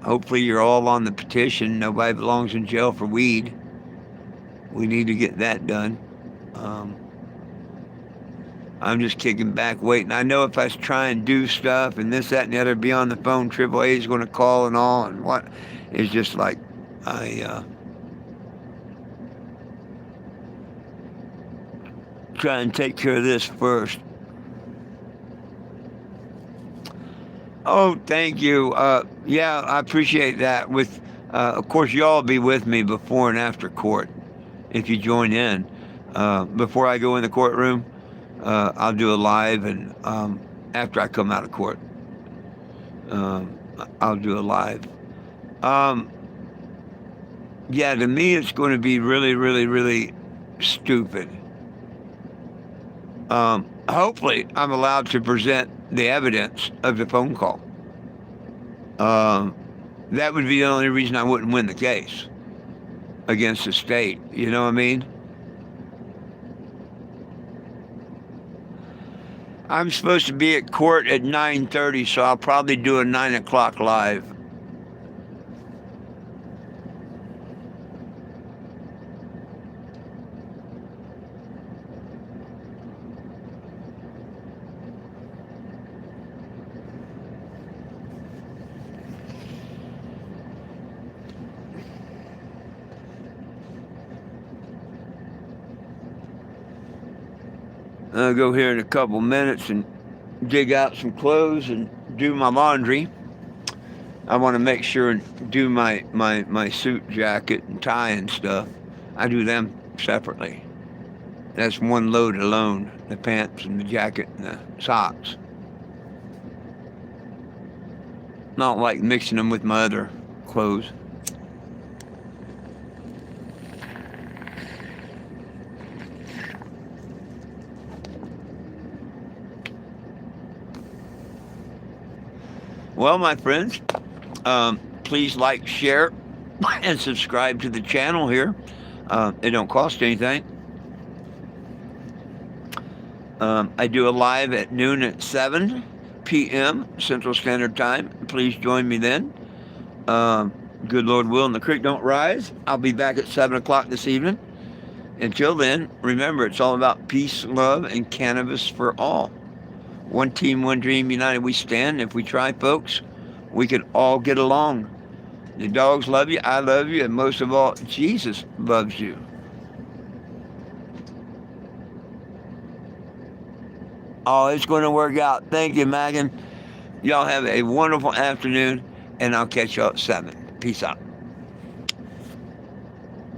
[SPEAKER 1] Hopefully you're all on the petition. Nobody belongs in jail for weed. We need to get that done. I'm just kicking back, waiting. I know if I try and do stuff and this, that, and the other, be on the phone, AAA is going to call and all, and what? It's just like, try and take care of this first. Oh, thank you. Yeah, I appreciate that. With, of course, y'all will be with me before and after court if you join in. Before I go in the courtroom, I'll do a live, and after I come out of court, I'll do a live. Yeah, to me, it's going to be really, really, really stupid. Hopefully, I'm allowed to present the evidence of the phone call. That would be the only reason I wouldn't win the case against the state. You know what I mean? I'm supposed to be at court at 9:30, so I'll probably do a 9 o'clock live. I'll go here in a couple minutes and dig out some clothes and do my laundry. I want to make sure and do my suit jacket and tie and stuff. I do them separately. That's one load alone, the pants and the jacket and the socks. Not like mixing them with my other clothes. Well, my friends, please like, share, and subscribe to the channel here. It don't cost anything. I do a live at noon at 7 p.m. Central Standard Time. Please join me then. Good Lord willing, the creek don't rise. I'll be back at 7 o'clock this evening. Until then, remember, it's all about peace, love, and cannabis for all. One team, one dream, united we stand. If we try, folks, we can all get along. The dogs love you, I love you, and most of all, Jesus loves you. Oh, it's going to work out. Thank you, Megan. Y'all have a wonderful afternoon, and I'll catch y'all at 7. Peace out.